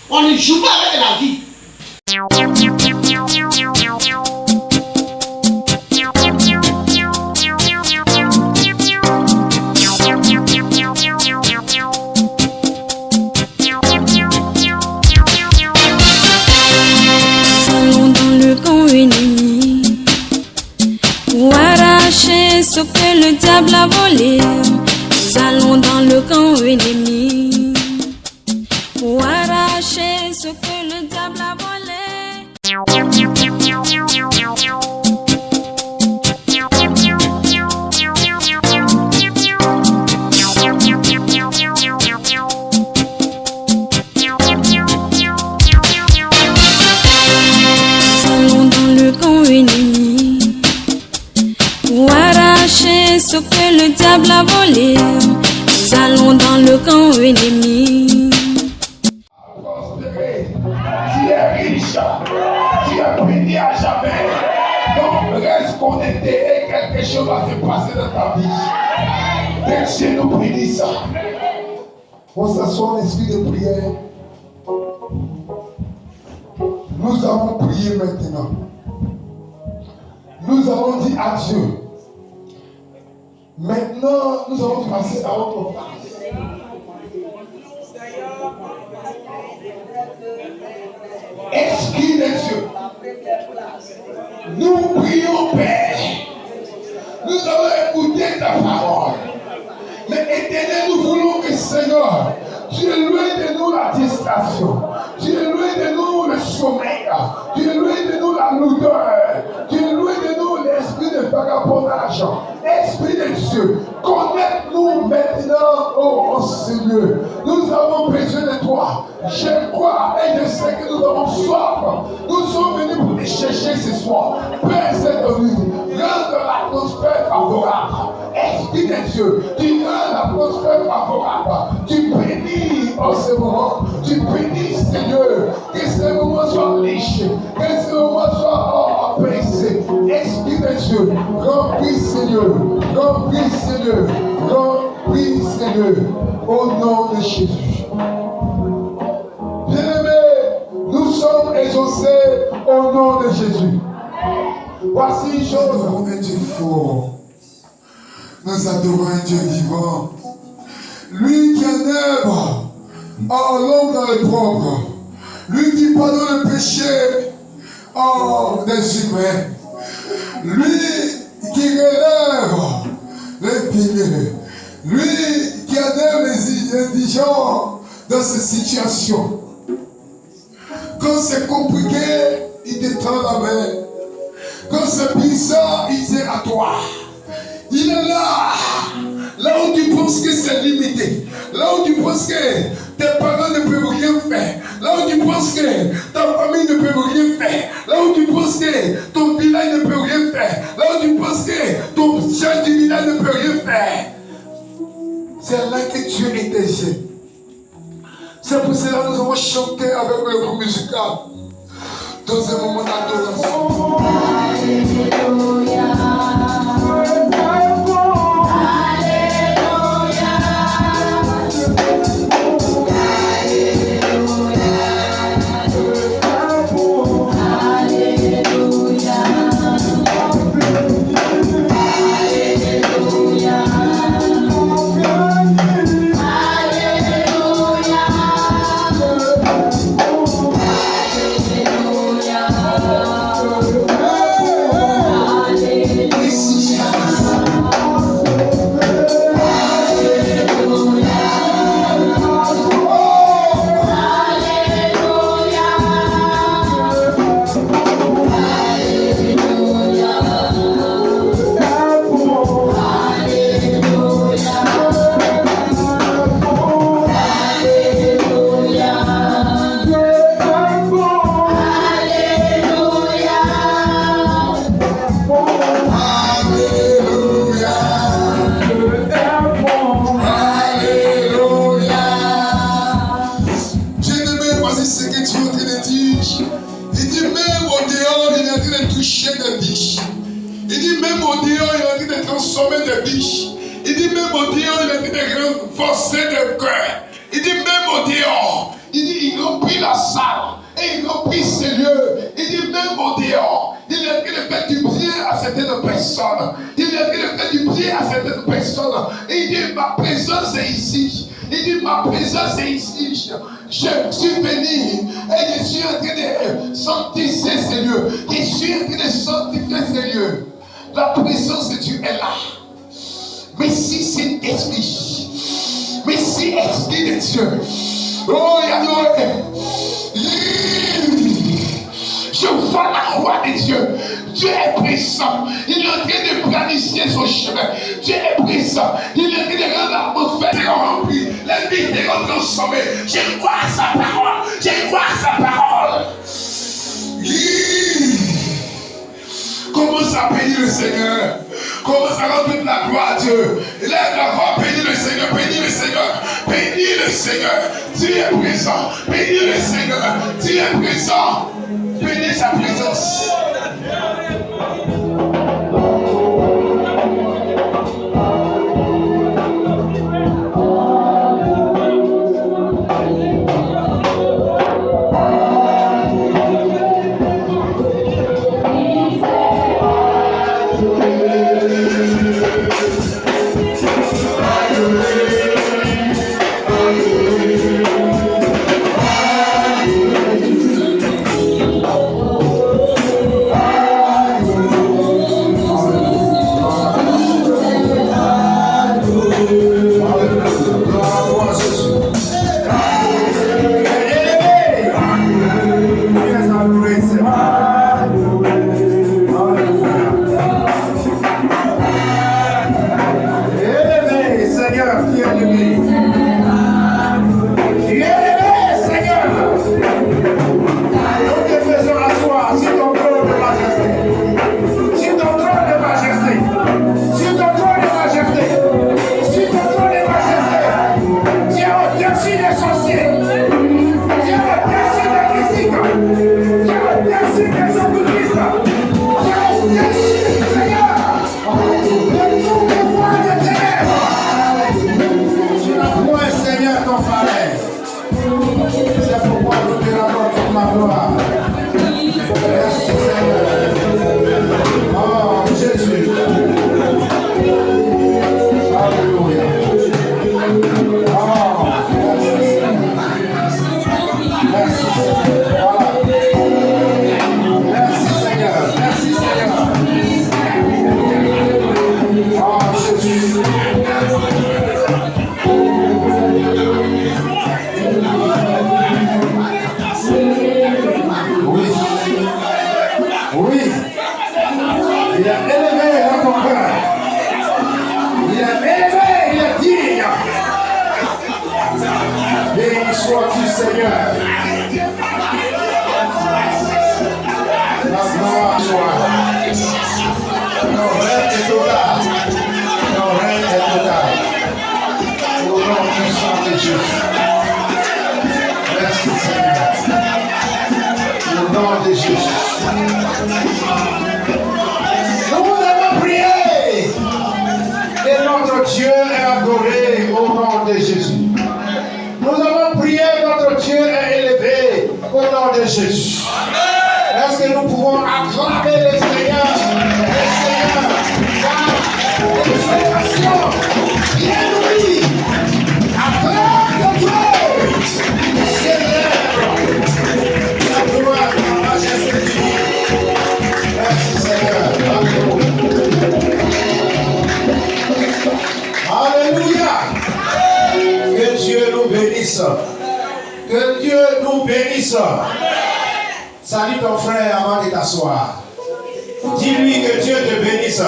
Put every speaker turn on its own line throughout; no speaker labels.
On ne joue pas avec la vie.
Allons dans le camp ennemi pour arracher ce que le diable a volé. Nous allons dans le camp ennemi pour arracher ce que le diable a volé. Allons dans le camp ennemi pour arracher ce que le diable a volé. Nous allons dans le camp ennemi.
Tu es riche, tu es béni à jamais. Donc reste connecté et quelque chose va se passer dans ta vie. Que Dieu nous bénisse. On s'assoit en esprit de prière. Nous allons prier maintenant. Nous allons dire adieu. Maintenant, nous allons passer à autre phase. Esprit de Dieu, nous prions, Père. Nous allons écouter ta parole. Mais Éternel, nous voulons que, Seigneur, tu éloignes de nous la distraction. Tu éloignes de nous le sommeil. Tu éloignes de nous la lourdeur. Tu éloignes de nous l'esprit de vagabondage. Esprit de Dieu, connecte-nous maintenant, oh Seigneur. Nous avons besoin de toi. Je crois et je sais que nous avons soif. Nous sommes venus pour te chercher ce soir. Père Saint-Denis, rends l'atmosphère favorable. Esprit de Dieu, tu rends l'atmosphère favorable. Tu bénis en ce moment. Tu bénis, Seigneur. Que ce moment soit riche. Que ce moment soit apaisé. Esprit de Dieu, remplis, Seigneur. Remplis, Seigneur. Remplis, Seigneur. Au nom de Jésus. Bien-aimés, nous sommes exaucés au nom de Jésus. Voici une chose. Nous adorons un Dieu fort. Nous adorons un Dieu vivant. Lui qui en œuvre en l'homme dans le propre. Lui qui pardonne le péché des humains. Lui qui relève les piliers. Lui qui en œuvre les indigents dans ces situations. Quand c'est compliqué, il te tend la main. Quand c'est bizarre, il dit à toi. Il est là où tu penses que c'est limité, là où tu penses que tes parents ne peuvent rien faire, là où tu penses que ta famille ne peut rien faire, là où tu penses que ton village ne peut rien faire, là où tu penses que ton chef du village ne peut rien faire. C'est là que Dieu intervient. C'est pour cela que nous avons chanté avec le groupe musical dans un moment d'adoration. Alléluia.
Alléluia.
ici. Il dit même au dehors, il a dit des grands forcés de cœur. Il dit même au dehors. Il dit il remplit la salle. Et il remplit ces lieux. Il dit même au dehors. Il est en train de faire du bien à certaines personnes. Il est en train de faire du bien à certaines personnes. Et il dit ma présence est ici. Il dit ma présence est ici. Je suis venu et je suis en train de sanctifier ces lieux. Je suis en train de sanctifier ces lieux. La présence de Dieu est là. Mais si c'est esprit, mais si esprit de Dieu, oh Yahweh, je vois la roi de Dieu. Dieu est présent. Il est en train de planifier son chemin. Dieu est présent. Il est en train de rendre l'atmosphère remplie. Les vies seront transformées. Je crois à sa parole. Je crois à sa parole. Commence à bénir le Seigneur. Commence à rendre toute la gloire à Dieu. Lève la voix, bénis le Seigneur, bénis le Seigneur, bénis le Seigneur. Dieu est présent, bénis le Seigneur. Dieu est présent, bénis sa présence.
Jésus. Est-ce que nous pouvons acclamer le Seigneur? Le Seigneur, car l'exaltation vient de lui. Acclame de Dieu. Célèbre la gloire de la majesté de Dieu. Merci Seigneur. Alléluia. Que Dieu nous bénisse. Que Dieu nous bénisse. Salut ton frère avant de t'asseoir. Dis-lui que Dieu te bénisse.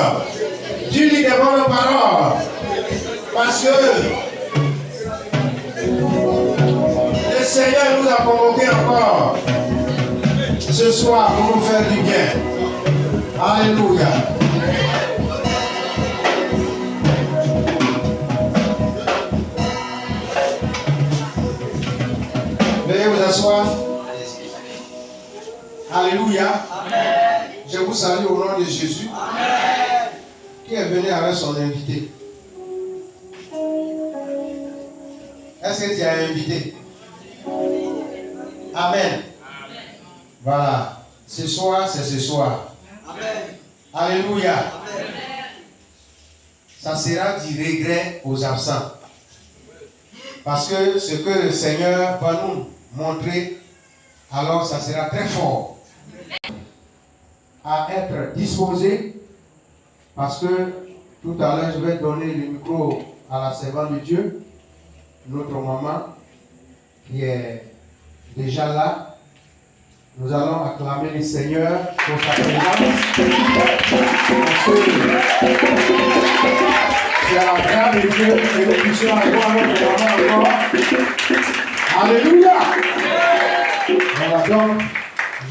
Dis-lui des bonnes paroles. Parce que le Seigneur nous a convoqués encore ce soir pour nous faire du bien. Alléluia. Veuillez vous asseoir. Alléluia. Amen. Je vous salue au nom de Jésus. Amen. Qui est venu avec son invité. est-ce que tu as invité? Amen. Voilà. Ce soir, c'est ce soir.
Amen.
Alléluia.
Amen.
Ça sera du regret aux absents. Parce que ce que le Seigneur va nous montrer, alors ça sera très fort. À être disposé, parce que tout à l'heure, je vais donner le micro à la servante de Dieu, notre maman, qui est déjà là. Nous allons acclamer le Seigneur pour sa présence. Parce que c'est la grâce de Dieu que nous puissions avoir notre maman encore. Alléluia! Voilà, donc,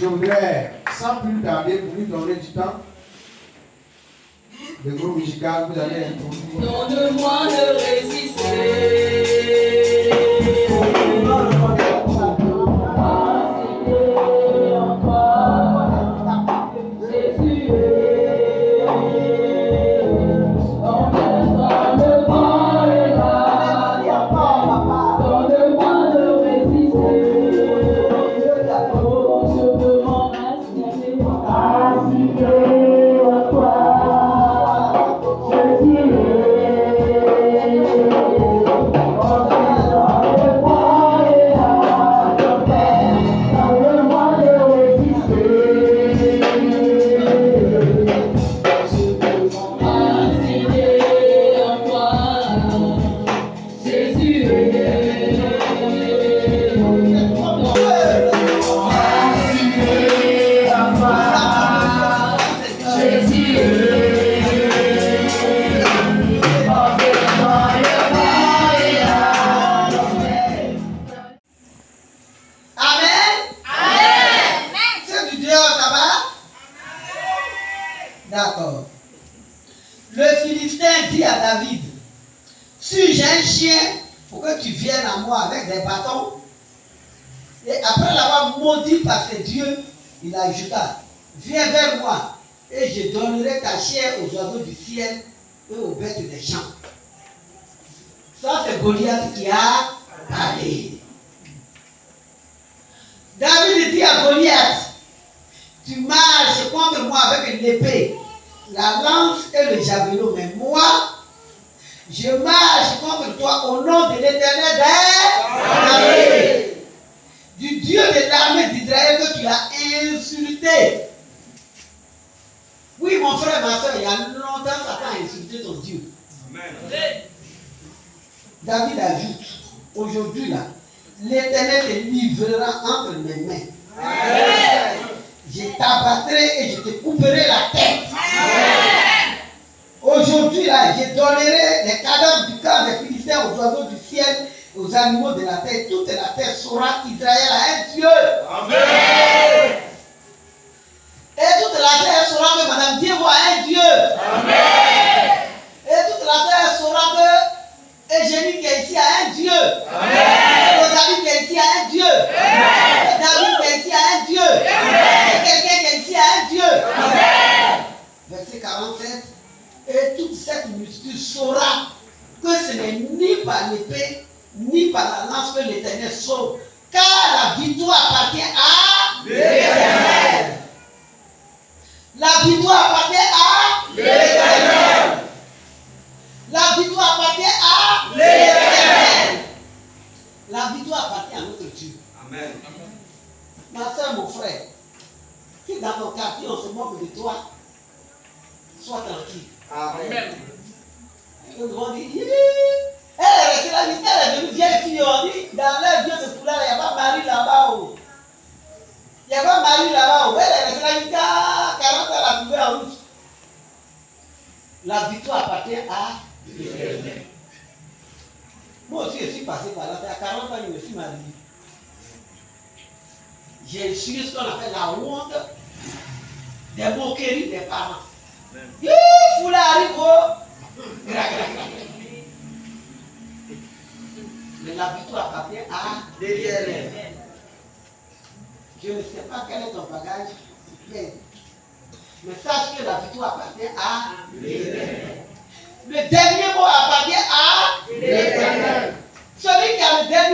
je voudrais, sans plus tarder, pour lui donner du temps, le groupe musical, vous allez introduire.
Donne-moi de résister.
D'accord. Le Philistin dit à David, si j'ai un chien, pour que tu viennes à moi avec des bâtons. Et après l'avoir maudit par ses dieux, il ajouta, viens vers moi, et je donnerai ta chair aux oiseaux du ciel et aux bêtes des champs. Ça, c'est Goliath qui a parlé. David dit à Goliath, tu marches contre moi avec l'épée, la lance et le javelot, mais moi, je marche contre toi au nom de l'Éternel des armées, du Dieu de l'armée d'Israël que tu as insulté. Oui, mon frère, ma soeur, il y a longtemps Satan a insulté ton Dieu. Amen. David ajoute, aujourd'hui là, l'Éternel te livrera entre mes mains. Amen. Je t'abattrai et je te couperai la tête. Amen. Aujourd'hui là, je donnerai les cadavres du camp des Philistins aux oiseaux du ciel, aux animaux de la terre. Toute la terre saura qu'Israël a un Dieu. Amen. Et toute la terre saura que Madame Dieu a un Dieu. Amen. Et toute la terre saura que Eugénie qui est ici a un Dieu. Amen. Rosalie qui est ici a un Dieu. Amen. David qui est ici a un Dieu. Amen. Quelqu'un qui est ici a un Dieu. Amen. Verset 47. Et toute cette multitude saura que ce n'est ni par l'épée, ni par la lance que l'Éternel sauve, car la victoire appartient à l'Éternel. La victoire appartient à l'Éternel. La victoire appartient à l'Éternel. La victoire appartient à notre Dieu. Amen. Ma soeur, mon frère, si dans ton quartier on se moque de toi, sois tranquille. Amen. On dit, elle est restée là, elle est devenue vieille fille. On dit, dans leur Dieu de foulard, il n'y a pas Marie là-bas. Il n'y a pas Marie là-bas. Elle est restée là jusqu'à 40 ans, elle a trouvé en route. La victoire appartient à l'Éternel. Moi aussi, je suis passé par là. À 40 ans, je me suis marié. J'ai su ce qu'on appelle la honte des moqueries des parents. Foulard arrive. Mais la victoire appartient à l'Éternel. Je ne sais pas quel est ton bagage. Mais sache que la victoire appartient à l'Éternel. Le dernier mot appartient à l'Éternel. Celui qui a le dernier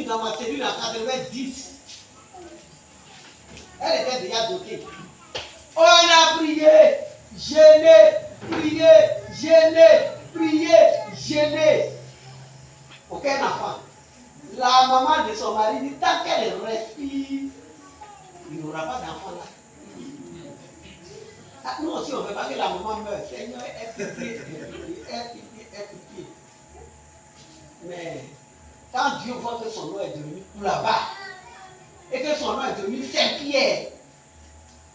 dans ma cellule en 90. Elle était déjà dotée. On a prié, gêné, prié, gêné, prié, gêné. Aucun enfant. La maman de son mari dit tant qu'elle respire, il n'y aura pas d'enfant là. Ah, nous aussi, on ne veut pas que la maman meure. Seigneur, aie pitié, aie pitié, aie pitié. Mais quand Dieu voit que son nom est devenu tout là-bas, et que son nom est devenu Saint-Pierre,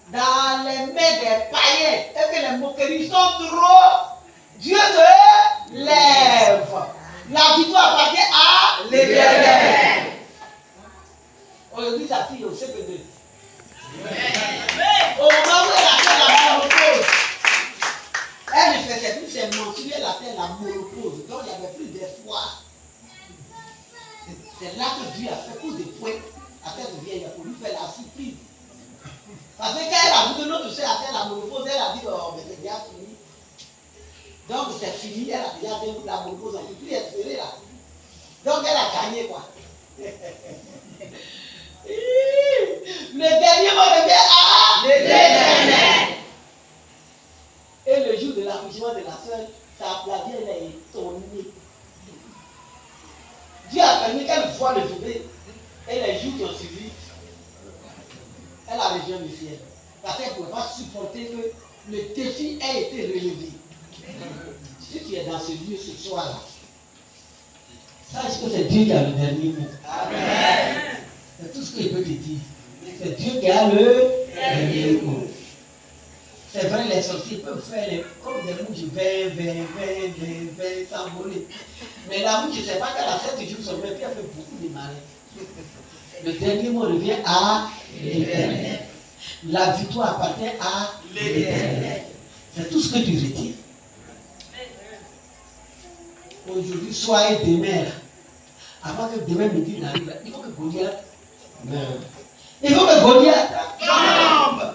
dans les mains des païens, et que les moqueries sont trop, Dieu se lève. La victoire appartient à l'Éternel. Aujourd'hui, sa fille au CP2. Au moment où elle atteint la monopause, elle ne faisait plus ses mensuels, elle atteint la monopause. Donc il n'y avait plus d'espoir. C'est là que Dieu a fait coup de poing à cette vieille pour lui faire la surprise. Parce que quand elle a vu que notre soeur atteint la monopause, elle a dit oh, mais c'est bien fini. Donc c'est fini, elle a déjà atteint la monopause, on ne peut plus espérer là. Donc elle a gagné quoi. Le dernier mot revient à l'Éternel. Et le jour de l'accouchement de la soeur, la vieille est étonnée. Dieu a permis qu'elle voie le bébé. Et les jours qui ont suivi, elle a rejoint le ciel. Parce qu'elle ne pouvait pas supporter que le défi ait été relevé. Si tu es dans ce lieu ce soir-là, sache que c'est Dieu qui a le dernier mot. Amen. C'est tout ce que je peux te dire. C'est Dieu qui a le dernier mot. C'est vrai, les sorciers peuvent faire comme des mouches, 20, s'envoler. Mais la mouche, je ne sais pas qu'elle a 7 jours sur le puis elle fait beaucoup de malin. Le dernier mot revient à l'Éternel. La victoire appartient à l'Éternel. C'est tout ce que tu retiens. Aujourd'hui, soyez demain là. Avant que demain midi n'arrive, il faut que Goliath meure. Il faut que Goliath tombe.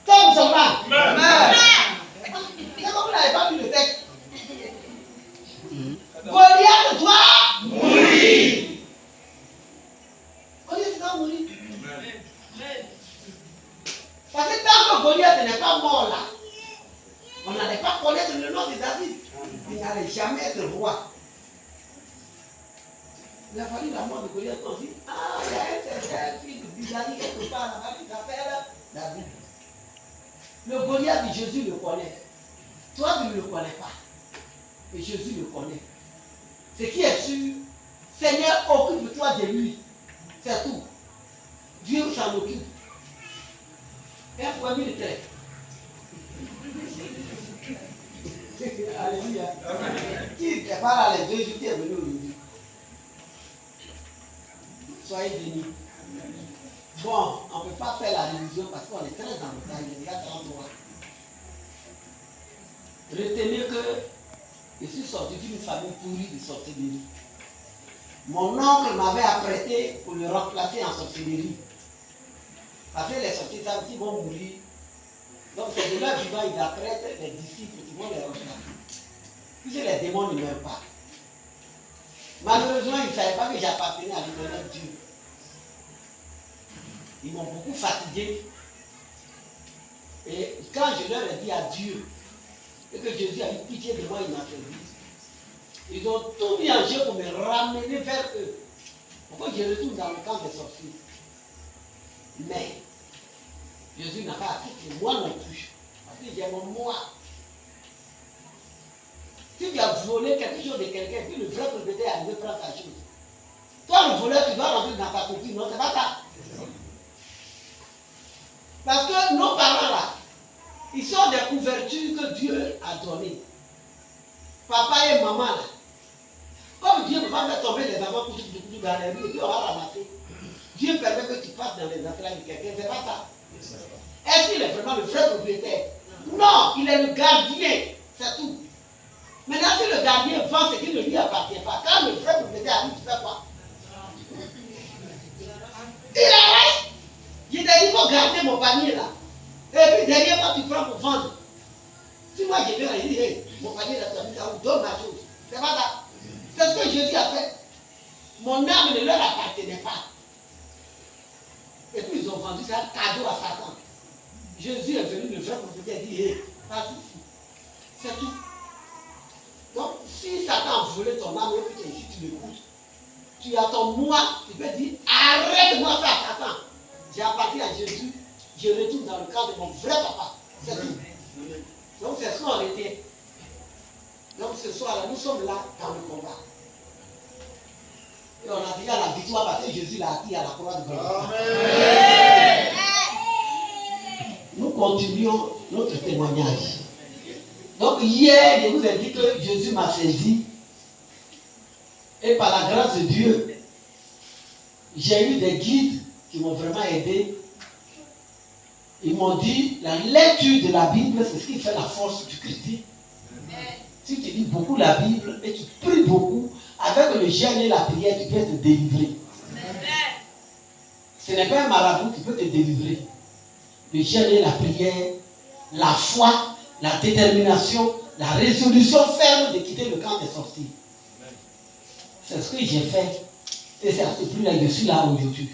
Tombe seulement. Meurt. C'est comme vous n'avez pas lu le texte. Goliath doit mourir. Goliath doit mourir. Parce que tant que Goliath n'est pas mort là, on n'allait pas connaître le nom de David. Il n'allait jamais être roi. Il a fallu la mort de Goliath pour dire ah, il y a un certain fils d'Isaïe quelque part là-bas qui s'appelle David. Le Goliath, Jésus le connaît. Toi, tu ne le connais pas. Mais Jésus le connaît. Ce qui est sûr, Seigneur, occupe-toi de lui. C'est tout. Dieu s'en occupe. Un premier trait. Alléluia. Qui n'est pas là les 2 jours qui est venu aujourd'hui? Soyez bénis. Bon, on ne peut pas faire la révision parce qu'on est très en retard. Il est déjà 33. Retenez que je suis sorti d'une famille pourrie de sorcellerie. Mon oncle m'avait apprêté pour le remplacer en sorcellerie. Parce que les sorciers savent qu'ils vont mourir. Donc c'est de là vivant, ils apprêtent les disciples qui vont les remplacer. Puisque les démons ne meurent pas. Malheureusement, ils ne savaient pas que j'appartenais à l'Éternel Dieu. Ils m'ont beaucoup fatigué. Et quand je leur ai dit adieu, et que Jésus a eu pitié de moi, il m'a servi. Ils ont tout mis en jeu pour me ramener vers eux. Pourquoi je retourne dans le camp des sorciers? Mais Jésus n'a pas accepté moi non plus. Parce que j'ai mon moi. Si tu as volé quelque chose de quelqu'un, puis le vrai propriétaire est arrivé prendre sa chose. Toi, le voleur, tu dois rentrer dans ta copie. Non, c'est pas ça. Parce que nos parents là, ils sont des couvertures que Dieu a données. Papa et maman là. Comme Dieu ne peut pas faire tomber les enfants pour dans les rues et puis on va ramasser. Dieu permet que tu passes dans les entrailles de quelqu'un, c'est pas ça. Est-ce qu'il est vraiment le vrai propriétaire? Non, il est le gardien, c'est tout. Maintenant, si le gardien vend ce qui ne lui appartient pas, quand le vrai propriétaire arrive, tu fais quoi? Il arrête. Il dit, il faut garder mon panier là. Et puis derrière moi, tu prends pour vendre. Si moi je viens et je dis, hey, mon panier là, tu as mis ça, donne ma chose. C'est pas ça. C'est ce que Jésus a fait. Mon Mon âme ne leur appartenait pas. Et puis ils ont vendu ça cadeau à Satan. Jésus est venu le vrai prophète et dit, hé, passe ici. C'est tout. Donc, si Satan volait ton âme et puis ici, tu l'écoutes, tu as ton moi, tu peux dire, arrête-moi ça, Satan. J'ai appartenu à Jésus, je retourne dans le camp de mon vrai papa. C'est tout. Donc, c'est ce qu'on était. Donc, ce soir-là, nous sommes là dans le combat. Et on a déjà la victoire parce que Jésus l'a acquis à la croix de Golgotha. Nous continuons notre témoignage. Donc, hier, je vous ai dit que Jésus m'a saisi. Et par la grâce de Dieu, j'ai eu des guides qui m'ont vraiment aidé. Ils m'ont dit, la lecture de la Bible, c'est ce qui fait la force du chrétien. Si tu lis beaucoup la Bible et tu pries beaucoup, avec le jeûne et la prière, tu peux te délivrer. Ce n'est pas un marabout qui peut te délivrer. Le jeûne et la prière, la foi, la détermination, la résolution ferme de quitter le camp des sorciers. C'est ce que j'ai fait. Et c'est à ce prix-là que je suis là aujourd'hui.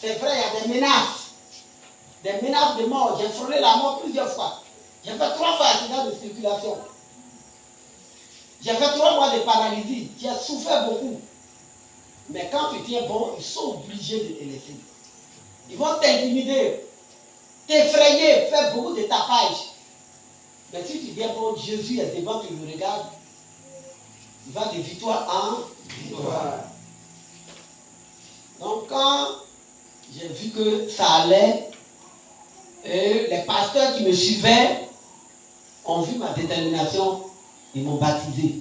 C'est vrai, il y a des menaces de mort. J'ai frôlé la mort plusieurs fois. J'ai fait 3 fois accident de circulation. J'ai fait 3 mois de paralysie. J'ai souffert beaucoup. Mais quand tu tiens bon, ils sont obligés de te laisser. Ils vont t'intimider, t'effrayer, faire beaucoup de tapage. Mais si tu viens bon, Jésus est devant, tu le regardes, il va de victoire en victoire. Donc quand j'ai vu que ça allait, et les pasteurs qui me suivaient ont vu ma détermination, ils m'ont baptisé.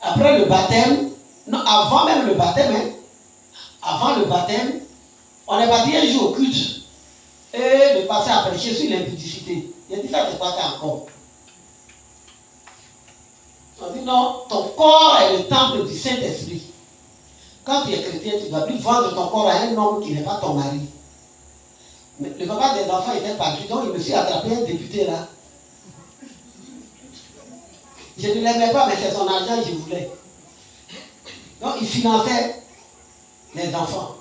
Après le baptême, non, avant même le baptême, avant le baptême, on est parti un jour au culte et de passer à prêcher sur l'impudicité. Il a dit ça, c'est pas ça encore. On dit non, ton corps est le temple du Saint-Esprit. Quand tu es chrétien, tu ne dois plus vendre ton corps à un homme qui n'est pas ton mari. Mais le papa des enfants était parti, donc il me suis attrapé un député là. Je ne l'aimais pas, mais c'est son argent que je voulais. Donc il finançait les enfants.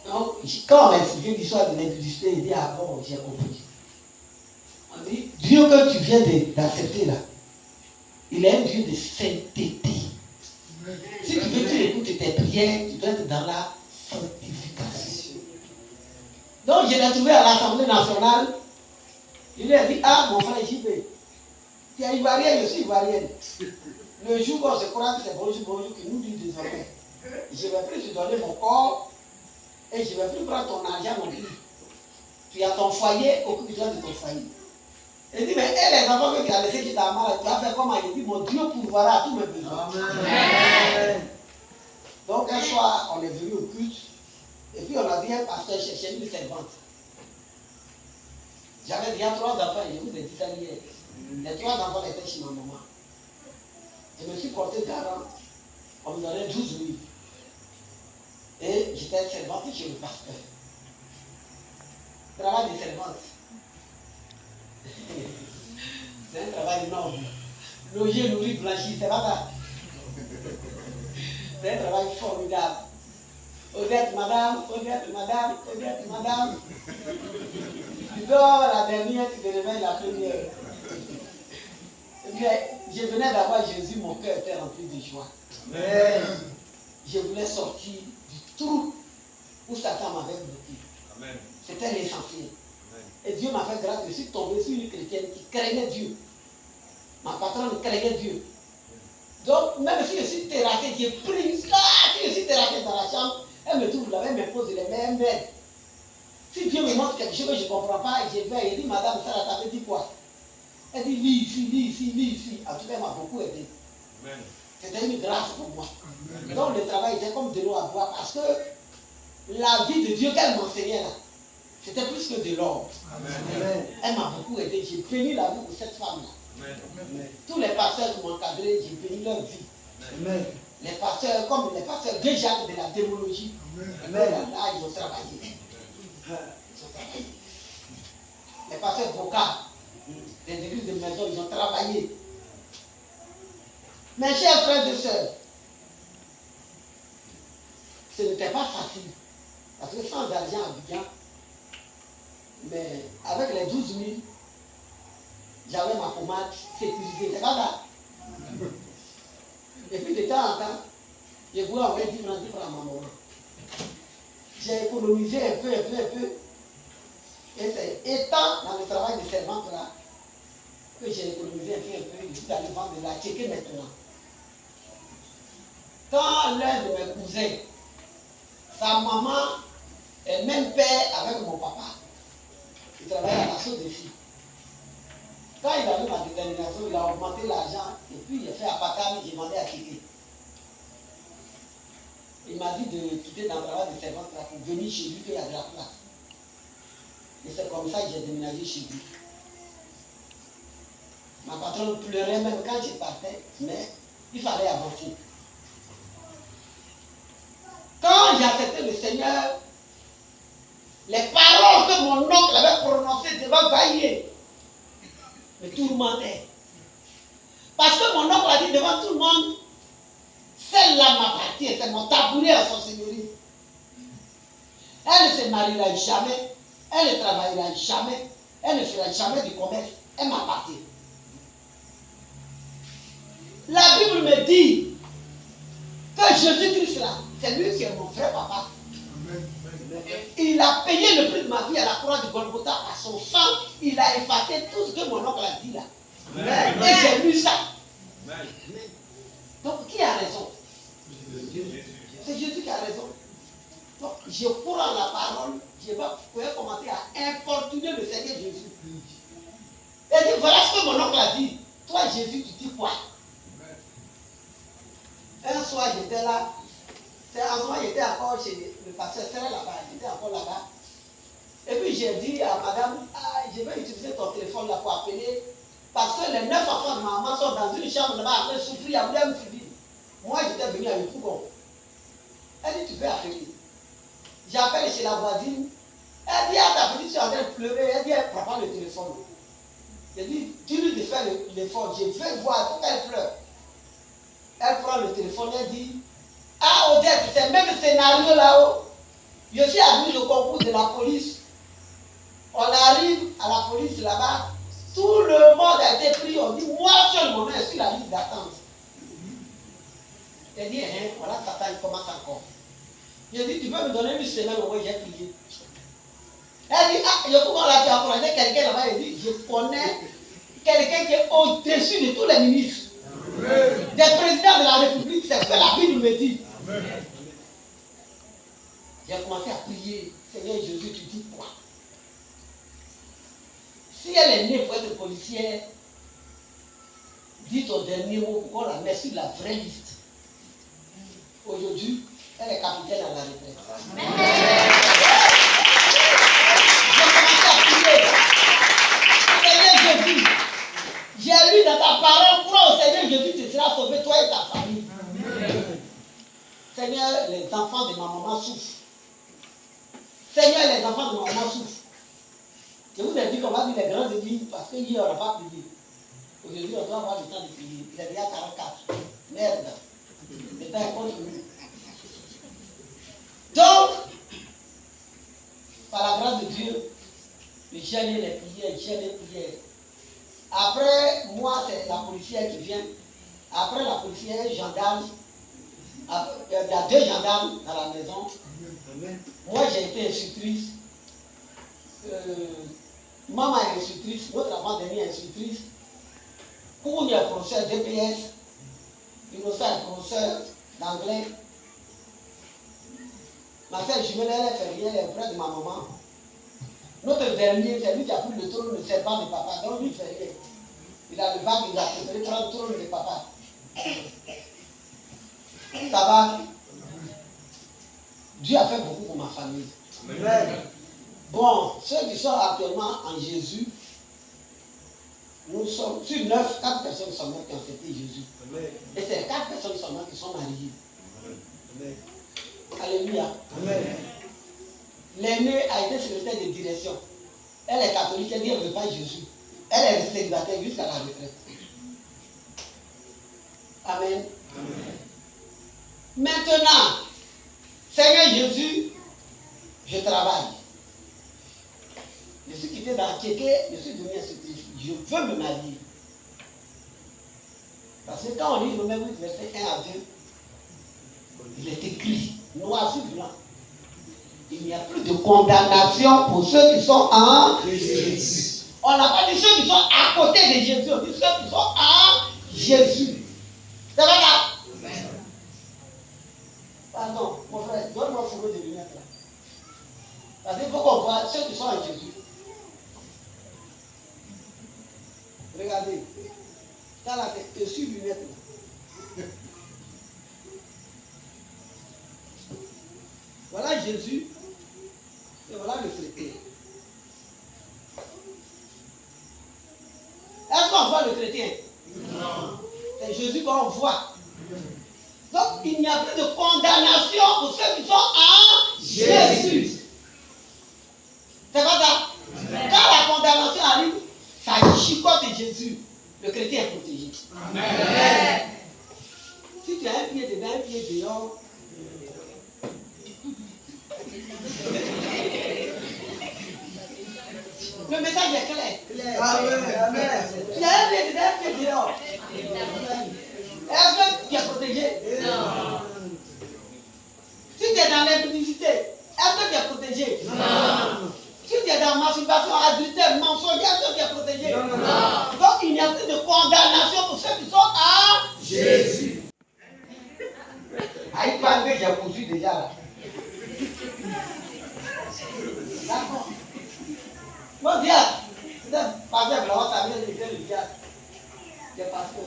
Donc quand on expliqué l'histoire de l'impudicité, il dit ah bon, j'ai compris. On dit Dieu que tu viens d'accepter là, il est un Dieu de sainteté. Si tu veux que tu écoutes tes prières, tu dois être dans la sanctification. Donc je l'ai trouvé à l'Assemblée nationale. Il lui a dit ah mon frère JB, tu es ivoirien, je suis ivoirienne. Le jour où on se croise, c'est bonjour, bonjour qui nous dit désormais. Je ne vais plus te donner mon corps et je ne vais plus prendre ton argent non plus. Tu as ton foyer, occupe-toi de ton foyer. Il dit, mais les enfants que tu as laissés qui t'ont mal, tu vas faire comment? Il dit, mon Dieu pourvoira à tous mes besoins. Amen. Donc un soir, on est venu au culte et puis on a vu un pasteur chercher une servante. J'avais déjà 3 enfants, je vous ai dit ça hier. Les 3 enfants étaient chez ma maman. Je me suis porté garant. On me donnait 12 000. Et j'étais servante chez le pasteur. Travail de servante. C'est un travail énorme. Loger, nourrir, blanchir, c'est pas ça. C'est un travail formidable. Honnête madame, honnête madame, honnête madame. Tu dors la dernière, tu te réveilles la première. Je venais d'avoir Jésus, mon cœur était rempli de joie. Amen. Je voulais sortir du trou où Satan m'avait bloqué. C'était l'essentiel. Et Dieu m'a fait grâce, je suis tombé sur une chrétienne qui craignait Dieu. Ma patronne craignait Dieu. Donc, même si je suis terrassé, j'ai pris ça. Si je suis terrassé dans la chambre, elle me trouve là, elle me pose les mêmes aides. Si Dieu me montre quelque chose que je ne comprends pas, je vais, il dit, madame, ça veut dire quoi? Elle dit, lis ici, lis ici, lis ici. En tout cas, elle m'a beaucoup aidé. C'était une grâce pour moi. Amen. Donc, le travail était comme de l'eau à boire parce que la vie de Dieu qu'elle m'enseignait là, c'était plus que de l'or. Elle m'a beaucoup aidé. J'ai béni la vie de cette femme-là. Tous les pasteurs qui m'ont encadré, j'ai béni leur vie. Amen. Les pasteurs, comme les pasteurs déjà de la démologie, là, ils ont travaillé. Les pasteurs Boca, les églises de maison, ils ont travaillé. Mes chers frères et sœurs, ce n'était pas facile. Parce que sans argent à Abidjan, mais avec les 12 000, j'avais ma pommade sécurisée. C'est pas ça. Et puis de temps en temps, je voulais envoyer 10 francs à ma maman. J'ai économisé un peu. Et c'est étant dans le travail de servante là que j'ai économisé un peu. Je suis allé vendre de la tchéquée maintenant. Quand l'un de mes cousins, sa maman est même père avec mon papa, il travaille à la sauce de filles. Quand il a vu ma détermination, il a augmenté l'argent et puis il a fait à Pakam, j'ai demandé à quitter. Il m'a dit de quitter dans le travail de servante là pour venir chez lui qu'il y a de la place. Et c'est comme ça que j'ai déménagé chez lui. Ma patronne pleurait même quand je partais, mais il fallait avancer. Quand j'ai accepté le Seigneur, les paroles que mon oncle avait prononcées devant Baïe me tourmentaient. Parce que mon oncle a dit devant tout le monde, celle-là m'appartient, c'est mon tabouret à son seigneurie. Elle ne se mariera jamais, elle ne travaillera jamais, elle ne fera jamais du commerce, elle m'appartient. La Bible me dit que Jésus-Christ là, c'est lui qui est mon vrai papa. Il a payé le prix de ma vie à la croix de Golgotha par son sang. Il a effacé tout ce que mon oncle a dit là. Et j'ai lu ça. Donc qui a raison? C'est Jésus qui a raison. Donc je prends la parole, je vais commencer à importuner le Seigneur Jésus. Et dit, voilà ce que mon oncle a dit. Toi Jésus, tu dis quoi? Un soir j'étais là. En ce moment, j'étais encore chez le pasteur Serre là-bas, j'étais encore là-bas. Et puis j'ai dit à madame, je vais utiliser ton téléphone là pour appeler, parce que les 9 enfants de ma maman sont dans une chambre là-bas en train de souffrir, elle voulait me suivre. Moi, j'étais venu avec Pougon. Elle dit, tu peux appeler. J'appelle chez la voisine. Elle dit, ta petite soeur est en train de pleurer. Elle dit, elle prend pas le téléphone. J'ai dit, dis-lui de faire l'effort, je veux voir, pourquoi elle pleure. Elle prend le téléphone, elle dit, Odette, c'est le même scénario là-haut. Je suis admis au concours de la police. On arrive à la police là-bas. Tout le monde a été pris. On dit, moi seul, mon nom est sur la liste d'attente. Elle dit, voilà, Satan, il commence encore. Je dis, tu peux me donner une semaine au moins, j'ai prié. Elle dit, je comprends là, tu as encouragé quelqu'un là-bas. Elle dit, je connais quelqu'un qui est au-dessus de tous les ministres. Des présidents de la République, c'est ce que la Bible me dit. J'ai commencé à prier. Seigneur Jésus, tu dis quoi? Si elle est née pour être policière, dites au dernier mot pour qu'on la mette sur la vraie liste. Aujourd'hui, elle est capitaine à la retraite. J'ai commencé à prier. Seigneur Jésus, j'ai lu dans ta parole, crois au Seigneur Jésus, tu seras sauvé, toi et ta famille. Seigneur, les enfants de ma maman souffrent. Seigneur, les enfants de ma maman souffrent. Je vous ai dit qu'on va dire les grandes églises parce qu'hier on n'a pas prié. Aujourd'hui, on doit avoir le temps de prier. Il est déjà 44. Merde. Le temps est contre nous. Donc, par la grâce de Dieu, j'ai les prières. Après, moi, c'est la policière qui vient. Après la policière, gendarme. Il y a 2 gendarmes dans la maison. Moi, j'ai été instructrice. Maman est instructrice. Notre avant-dernière est instructrice. Pour est professeur DPS. Innocent est professeur d'anglais. Ma soeur jumelle, elle est fermière, elle est près de ma maman. Notre dernier, c'est lui qui a pris le trône de serpent de papa. Donc lui, il fait rien. Il a le bac, il a préféré prendre le trône de papa. Ça va. Dieu a fait beaucoup pour ma famille. Amen. Bon, ceux qui sont actuellement en Jésus, nous sommes sur 9, 4 personnes seulement qui ont accepté Jésus. Amen. Et c'est 4 personnes seulement qui sont mariées. Amen. Alléluia. Amen. L'aînée a été secrétaire de direction. Elle est catholique, elle dit qu'elle ne veut pas Jésus. Elle est célibataire jusqu'à la retraite. Amen. Maintenant, Seigneur Jésus, je travaille. Je suis quitté dans Kéké, je suis devenu institut. Je veux me marier. Parce que quand on lit Romains 8, verset 1 à 2, il est écrit, noir sur blanc. Il n'y a plus de condamnation pour ceux qui sont en Jésus. On n'a pas dit ceux qui sont à côté de Jésus, on dit ceux qui sont en Jésus. C'est vrai là? Pardon, mon frère, donne-moi ce mot de lunettes là. Parce qu'il faut qu'on voit ceux qui sont en Jésus. Regardez. Ça là, c'est dessus lunettes là. Voilà Jésus. Et voilà le chrétien. Est-ce qu'on voit le chrétien? Non. C'est Jésus qu'on voit. Donc, il n'y a plus de condamnation pour ceux qui sont en Jésus. C'est pas ça? Amen. Quand la condamnation arrive, ça chicote Jésus. Le chrétien est protégé. Amen. Si tu as un pied dedans, un pied dehors, le message est clair. Amen. Amen. Tu as un pied dedans, un pied dehors. Est-ce que tu es protégé? Non. Si tu es dans l'impudicité, est-ce que tu es protégé? Non. Si tu es dans masturbation, adultère, mensonge, est-ce que tu es protégé? Non. Donc il n'y a plus de condamnation pour ceux qui sont en Jésus. Ah, il parle que j'ai poursuivi déjà là. D'accord. Mon diable, c'est un pasteur blanc, ça vient de dire le diable. C'est parce que.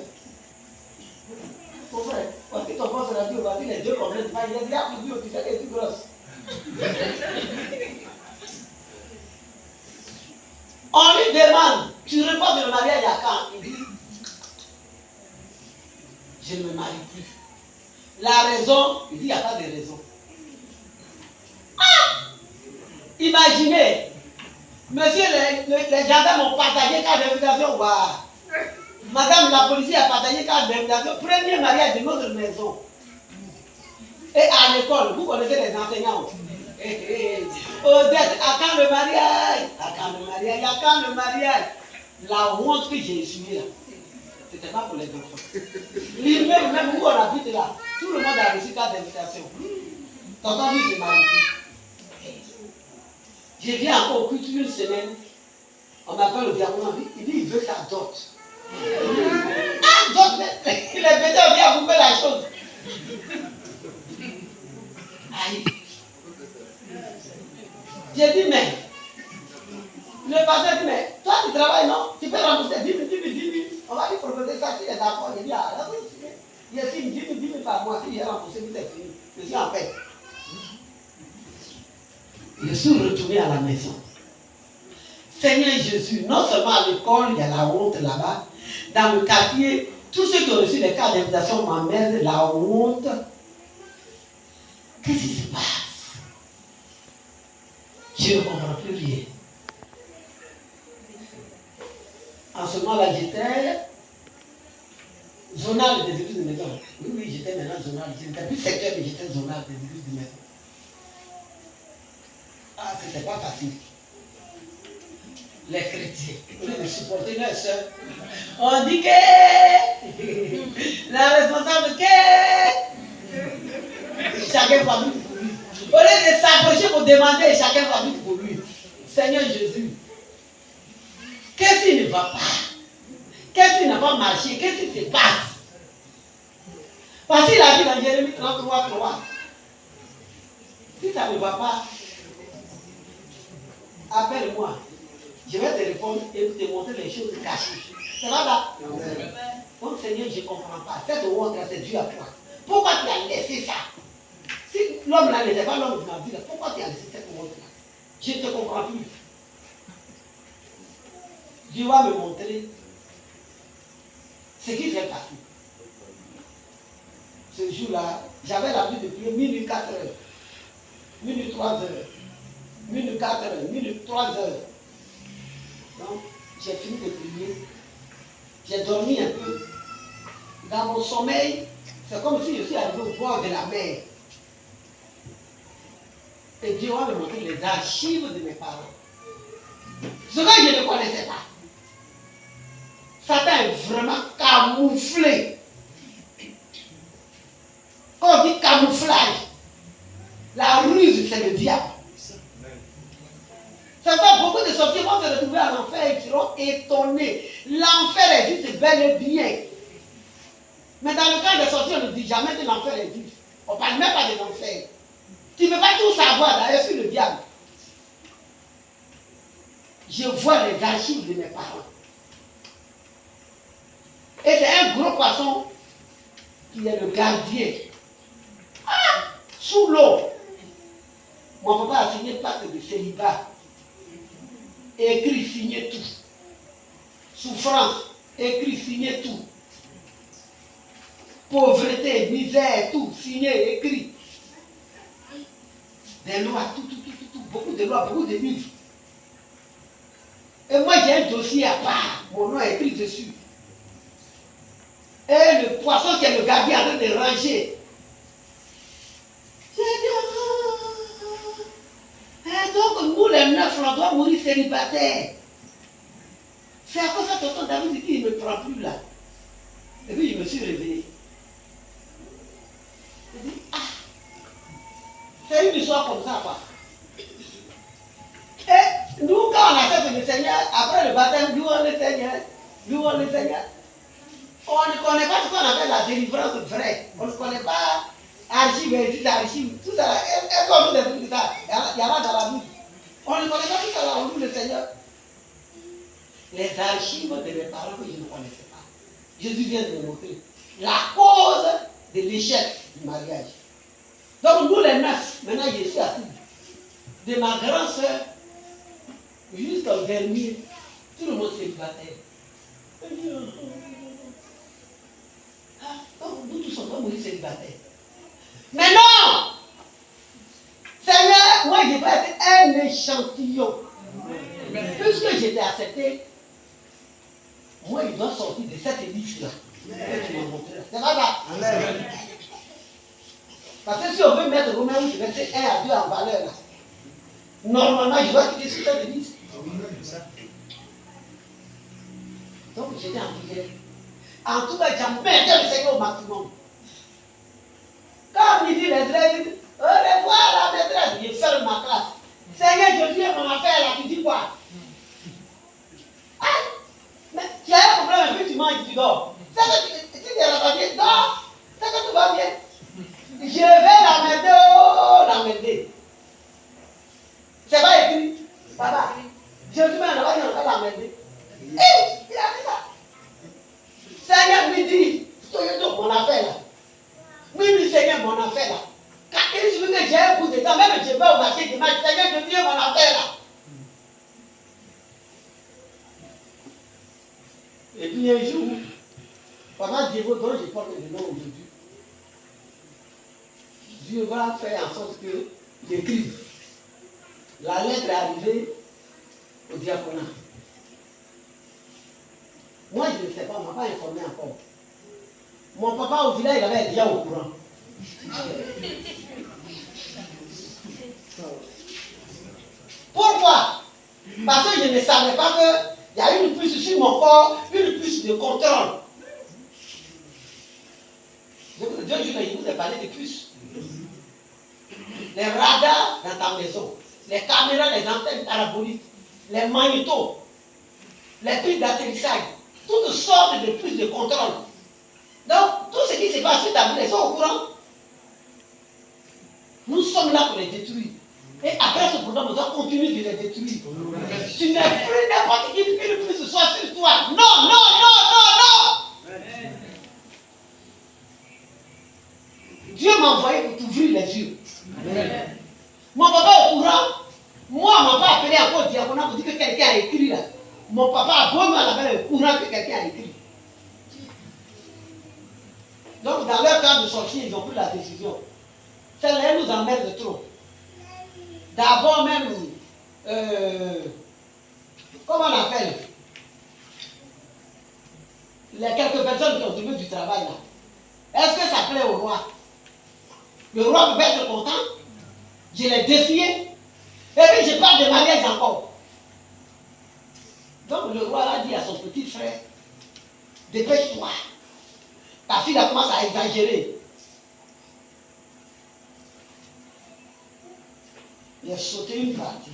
Mon frère, voici ton boss radio, voici les deux problèmes. Il y a déjà plus dur, tu sais qu'elle est plus grosse. On lui demande, tu reportes le mariage à quand? Il dit, je ne me marie plus. La raison, il dit, il n'y a pas de raison. Ah! Imaginez, monsieur, les gendarmes ont partagé carte d'invitation. Waouh! Madame la policière a partagé carte d'invitation. Premier mariage de notre maison. Et à l'école, vous connaissez les enseignants. Odette, à quand le mariage? À quand le mariage? À quand le mariage? La honte que j'ai essuyée là, c'était pas pour les enfants. Lui-même, même où on habite là, tout le monde a reçu carte d'invitation. Tonton lui se marie plus. Je viens encore au culte une semaine. On m'appelle au diamant, il dit il veut sa dot. Ah, dot, il est peut-être bien vous faire la chose. Aïe. J'ai dit, mais, le pasteur dit, mais, toi tu travailles, non? Tu peux rembourser 10 000. On va lui proposer ça, s'il est d'accord. Il dit, ah, là, oui, il y a 10 000 par mois, si il a remboursé, c'est fini. Je suis en paix. Je suis retourné à la maison. Seigneur Jésus, non seulement à l'école, il y a la honte là-bas, dans le quartier, tous ceux qui ont reçu des cartes d'invitation m'emmènent la honte. Qu'est-ce qui se passe? Je ne comprends plus rien. En ce moment-là, j'étais zonal des églises de maison. Oui, j'étais maintenant zonal. Je n'étais plus secteur, mais j'étais zonal des églises de maison. Ah, c'était pas facile. Les chrétiens, au lieu de supporter leurs soeurs, on dit que la responsable que chacun fabrique pour lui. Au lieu de s'approcher pour demander, chacun fabrique pour lui. Seigneur Jésus, qu'est-ce qui ne va pas? Qu'est-ce qui n'a pas marché? Qu'est-ce qui se passe? Parce qu'il a dit dans Jérémie 33, 3, si ça ne va pas, appelle-moi. Je vais te répondre et te montrer les choses cachées. C'est pas ça? Donc Seigneur, je ne comprends pas. Cette honte là, c'est dû à toi. Pourquoi tu as laissé ça? Si l'homme là n'était pas l'homme de ma vie là, pourquoi tu as laissé cette honte là? Je ne te comprends plus. Dieu va me montrer ce qui fait partie. Ce jour-là, j'avais l'habitude de prier minute 4 heures, minute 3 heures, minute 4 heures, minute 3 heures. Donc, j'ai fini de prier. J'ai dormi un peu. Dans mon sommeil, c'est comme si je suis arrivé au bord de la mer. Et Dieu va me montrer les archives de mes parents. Ce que je ne connaissais pas. Satan est vraiment camouflé. Quand on dit camouflage, la ruse, c'est le diable. Ça fait beaucoup de sorciers vont se retrouver en enfer, ils seront étonnés. L'enfer existe bel et bien. Mais dans le cas des sorciers, on ne dit jamais que l'enfer existe. On ne parle même pas de l'enfer. Tu ne peux pas tout savoir, d'ailleurs, sur le diable. Je vois les archives de mes parents. Et c'est un gros poisson qui est le gardien. Ah, sous l'eau. Mon papa a signé pacte de célibat. Écrit, signé tout. Souffrance, écrit, signé tout. Pauvreté, misère, tout, signé, écrit. Des lois, tout. Beaucoup de lois, beaucoup de livres. Et moi, j'ai un dossier à part. Mon nom est écrit dessus. Et le poisson qui est le gardien en train de ranger. J'ai dit, donc nous les 9, on doit mourir célibataires. C'est à cause de ça que tonton David dit qu'il ne me prend plus là. Et puis je me suis réveillé. J'ai dit, c'est une histoire comme ça quoi. Et nous quand on accepte le Seigneur, après le baptême, louons le Seigneur, louons le Seigneur. On ne connaît pas ce qu'on appelle la délivrance vraie. On ne connaît pas archive, archive, tout ça. Est-ce qu'on nous explique ça? Il y en a dans la Bible. On ne connaît pas tout ça là, on loue le Seigneur. Les archives de mes parents que je ne connaissais pas. Jésus vient de me montrer la cause de l'échec du mariage. Donc nous les 9, maintenant je suis assis. De ma grande soeur jusqu'au dernier, tout le monde célibataire. Donc nous tous on doit mourir célibataires. Mais non! Seigneur, moi je vais être un échantillon. Puisque j'étais accepté, moi il doit sortir de cette liste-là. C'est pas ça? Amen. Parce que si on veut mettre Romains 8, verset 1 à 2 en valeur, là, normalement je dois quitter sur cette liste. Donc j'étais en prière. En tout cas, j'emmerdais le Seigneur au maximum. Quand il dit les élèves disent, au revoir la maîtresse, je ferme ma classe. Seigneur, je viens mon affaire là, tu dis quoi? Ah, mais tu as un problème, et puis tu manges, tu dors. C'est que tu es rabattu, dors, c'est que tout va bien. Je vais l'emmerder, C'est pas écrit, papa. Je suis même là-bas, il va l'emmerder. Il a dit ça. Seigneur lui dit, mon affaire là. Oui, Seigneur, mon affaire là. Quand il dit que j'ai un coup de temps, même je vais au marché dimanche, Seigneur, je viens mon affaire là. Et puis un jour, pendant Dieu dont je porte le nom aujourd'hui, Dieu va faire en sorte que j'écrive. La lettre est arrivée au diaconat. Moi, je ne sais pas, on ne m'a pas informé encore. Mon papa au village, il avait déjà au courant. Pourquoi? Parce que je ne savais pas qu'il y a une puce sur mon corps, une puce de contrôle. Dieu, je vous ai parlé de puces. Les radars dans ta maison, les caméras, les antennes paraboliques, les magnétos, les puces d'atterrissage, toutes sortes de puces de contrôle. Donc, tout ce qui se passe sur ta vie, ils sont au courant. Nous sommes là pour les détruire. Et après ce programme, on doit continuer de les détruire. Tu n'es plus n'importe qui ne puisse soit sur toi. Non. Dieu m'a envoyé pour t'ouvrir les yeux. Amen. Mon papa est au courant. Moi, on ne m'a pas appelé encore diaconat pour dire que quelqu'un a écrit là. Mon papa a beau me au courant que quelqu'un a écrit. Donc, dans leur cas de sorcier, ils ont pris la décision. Celle-là nous emmerde trop. D'abord même, comment on appelle? les quelques personnes qui ont trouvé du travail là, est-ce que ça plaît au roi? Le roi peut être content? Je l'ai défié. Et puis je parle de mariage encore. Donc le roi a dit à son petit frère, dépêche-toi. Ta fille a commencé à exagérer. Il a sauté une partie.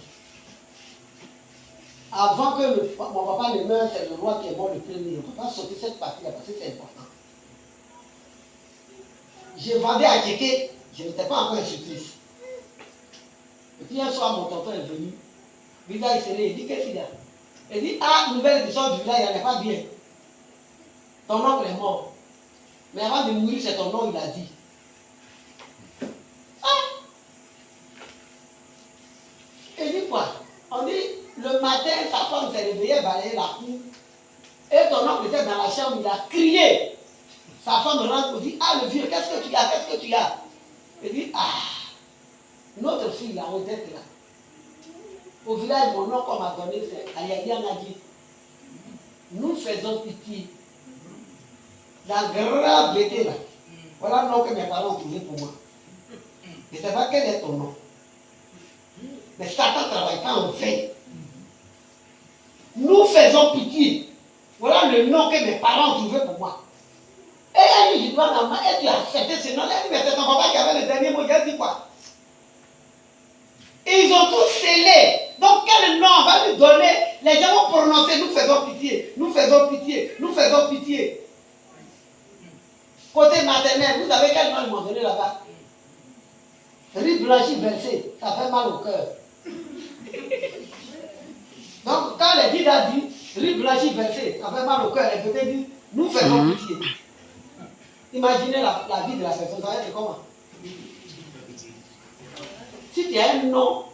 Avant que mon papa ne meure, c'est le roi qui est mort le premier. On ne peut pas sauter cette partie-là parce que c'est important. Je vendais à Tchéké, je n'étais pas encore instructrice. Et puis un soir, mon tonton est venu. Il dit, qu'est-ce qu'il y a? Il dit, ah, nouvelle édition du village, il n'est pas bien. Ton oncle est mort. Mais avant de mourir, c'est ton nom, il a dit. Ah! Il dit quoi? On dit, le matin, sa femme s'est réveillée, balayait la cour. Et ton oncle était dans la chambre, il a crié. Sa femme rentre, il dit, ah, le vieux, qu'est-ce que tu as? Qu'est-ce que tu as? Il dit, ah, notre fille, la Odette, là. Au village, mon nom qu'on m'a donné, c'est Ayaya Nadi. Nous faisons pitié. La grande beauté là. Voilà le nom que mes parents ont trouvé pour moi. Je ne sais pas quel est ton nom. Mais Satan ne travaille pas en vain. Nous faisons pitié. Voilà le nom que mes parents ont trouvé pour moi. Et elle dit, je dois dans ma et tu as accepté ce nom. Elle dit, mais c'est ton papa qui avait le dernier mot. Il a dit quoi? Ils ont tous scellé. Donc quel nom on va lui donner? Les gens vont prononcer, nous faisons pitié, nous faisons pitié, nous faisons pitié. Côté maternel, vous savez quel nom ils m'ont donné là-bas? Riz blanchi versé, ça fait mal au cœur. Donc quand les Dida disent riz blanchi versé, ça fait mal au cœur, les bébés disent nous faisons pitié. Imaginez la vie de la personne, ça va être comment? Si tu as un nom,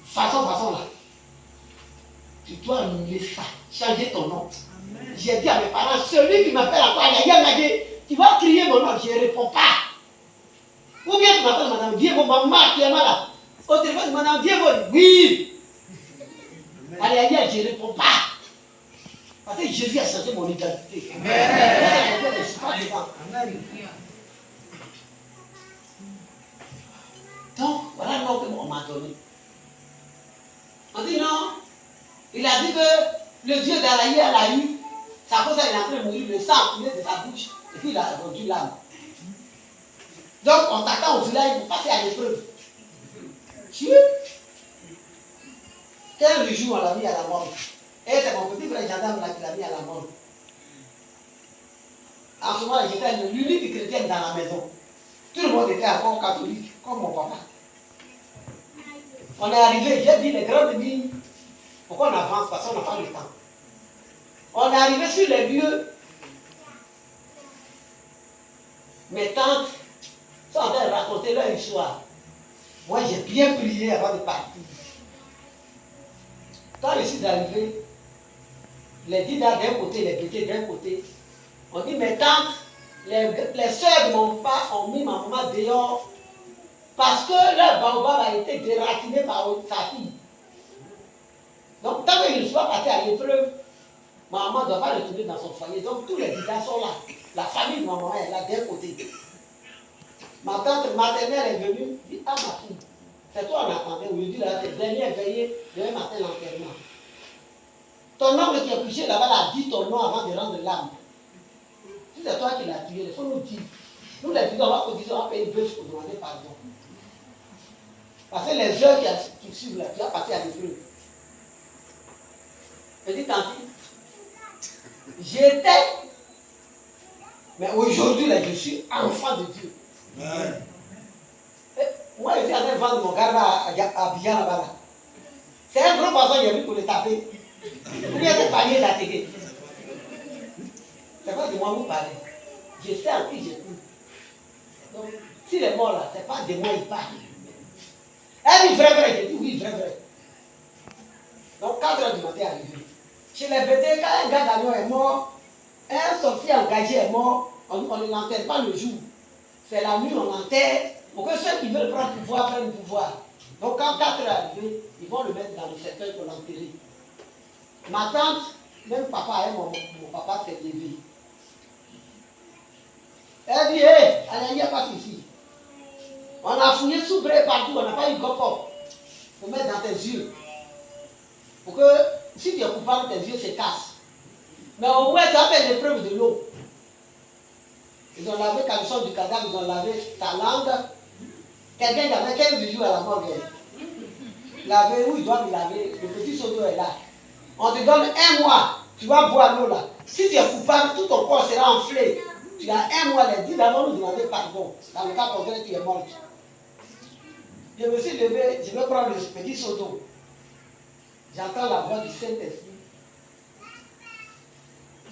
façon là, tu dois annuler ça, changer ton nom. J'ai dit à mes parents, celui qui m'appelle encore Ayaya, tu vas crier mon nom, je ne réponds pas. Ou bien tu m'appelles Madame Diego, maman qui est malade. Au téléphone, Madame Diego, oui. Ayaya, je ne réponds pas. Parce que Jésus a changé mon identité. Amen. Donc, voilà le nom qu'on m'a donné. On dit non. Il a dit que le Dieu d'Alaïa l'a eu. C'est à cause qu'il est en train de mourir, le sang coulait de sa bouche. Et puis il a rendu l'âme. Donc, on t'attend au village pour passer à l'épreuve. Tu veux? 15 jours, on l'a mis à la mort. Et c'est mon petit frère gendarme là qui l'a mis à la mort. En ce moment, j'étais l'unique chrétienne dans la maison. Tout le monde était encore catholique, comme mon papa. On est arrivé, j'ai dit les grandes lignes. Pourquoi on avance? Parce qu'on n'a pas le temps. On est arrivé sur les lieux. Mes tantes sont en train de raconter leur histoire. Moi, j'ai bien prié avant de partir. Quand je suis arrivé, les Dida d'un côté, les Bétés d'un côté, on dit mes tantes, les soeurs de mon papa ont mis ma maman dehors parce que leur baobab a été déraciné par sa fille. Donc, tant qu'il ne soit pas passé à l'épreuve, ma maman ne doit pas retourner dans son foyer. Donc, tous les Dida sont là. La famille de ma maman est là d'un côté. Ma tante maternelle est venue, dit, ah ma fille, c'est toi on attendait. Aujourd'hui, là, c'est dernière veillée, demain matin, l'enterrement. Ton oncle qui est couché là-bas a dit ton nom avant de rendre l'âme. Si c'est toi qui l'as tué, il faut nous dire. Nous, les Dida, on va cotiser, on va payer bœuf pour demander pardon. Parce que les heures qui suivent là, tu as passé à l'épreuve. Je dis, tante, j'étais, mais aujourd'hui, là, je suis enfant de Dieu. Moi, je suis en train de vendre mon garde à Bijan là-bas. C'est un gros poisson qui est venu pour le taper. Ou bien c'est panier d'attiquer. C'est pas de moi vous parlez. Je sais en qui j'ai cru. Donc, s'il est mort là, c'est pas de moi il parle. Elle dit vrai, j'ai dit oui, vrai. Donc 4 heures du matin est arrivé. Chez les Bétés, quand un gars d'Agnon est mort, un sorcier engagé est mort, on ne l'enterre pas le jour. C'est la nuit, on l'enterre, pour que ceux qui veulent prendre pouvoir prennent pouvoir. Donc quand 4 heures est arrivé, ils vont le mettre dans le cercueil pour l'enterrer. Ma tante, même papa et mon papa s'est levé. Elle dit, hé, allez, il passe ici. On a fouillé sous bré partout, on n'a pas eu gopop pour mettre dans tes yeux. Pour que, si tu es coupable, tes yeux se cassent. Mais au moins, tu as fait l'épreuve de l'eau. Ils ont lavé, quand ils sont du cadavre, ils ont lavé ta langue. Quelqu'un qui avait 15 jours à la mort, laver où ils doivent laver, le petit seau d'eau est là. On te donne 1 mois, tu vas boire l'eau là. Si tu es coupable, tout ton corps sera enflé. Tu as 1 mois, les 10 d'avant nous demander pardon. Dans le cas contraire, tu es mort. Je me suis levé, je vais prendre le petit seau d'eau. J'entends la voix du Saint-Esprit.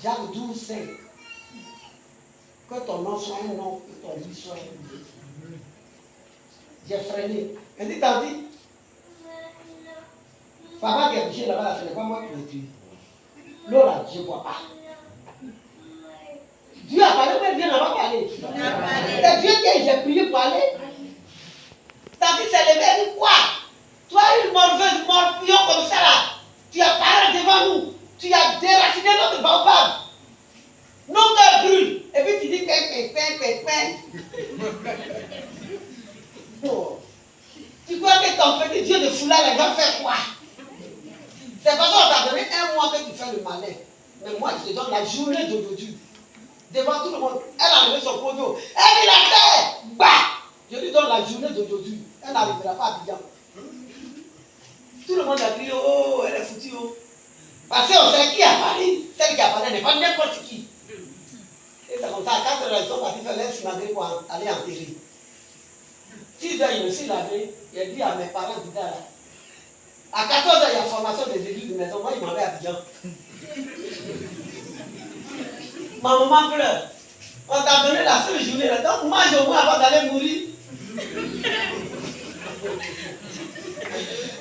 Jacques 12, 5. Que ton nom soit un nom, que ton vie soit un vie. J'ai freiné. Elle dit, t'as dit, papa qui a touché là-bas, ce n'est pas moi qui l'ai tué. L'eau là, je ne bois pas. Dieu a parlé, mais Dieu n'a pas parlé. C'est Dieu qui j'ai prié pour aller. T'as dit, c'est le même quoi? Toi, une morveuse morpion comme ça là, tu as parlé devant nous, tu as déraciné notre baobab. Nos cœurs brûlent. Et puis tu dis, oh. Tu crois que ton petit Dieu de foulard, il va faire quoi? C'est parce qu'on t'a donné 1 mois que tu fais le malin. Mais moi, je te donne la journée d'aujourd'hui. Devant tout le monde. Elle a levé son poteau. Elle dit la terre. Bah! Je lui donne la journée d'aujourd'hui. Elle n'arrivera pas à Abidjan. Tout le monde a crié, oh, elle est foutue. Oh. Parce qu'on sait qui a parlé. Celle qui a parlé n'est pas n'importe qui. Et c'est comme ça, à 4 heures, ils sont partis faire leur simagrée pour aller enterrer. 6 heures, il me suis lavé. Il a dit à mes parents, là. À 14 heures, il y a formation des églises de maison. Moi, il m'avait à Abidjan. Ma maman pleure. On t'a donné la seule journée là. Donc, mange au moins avant d'aller mourir.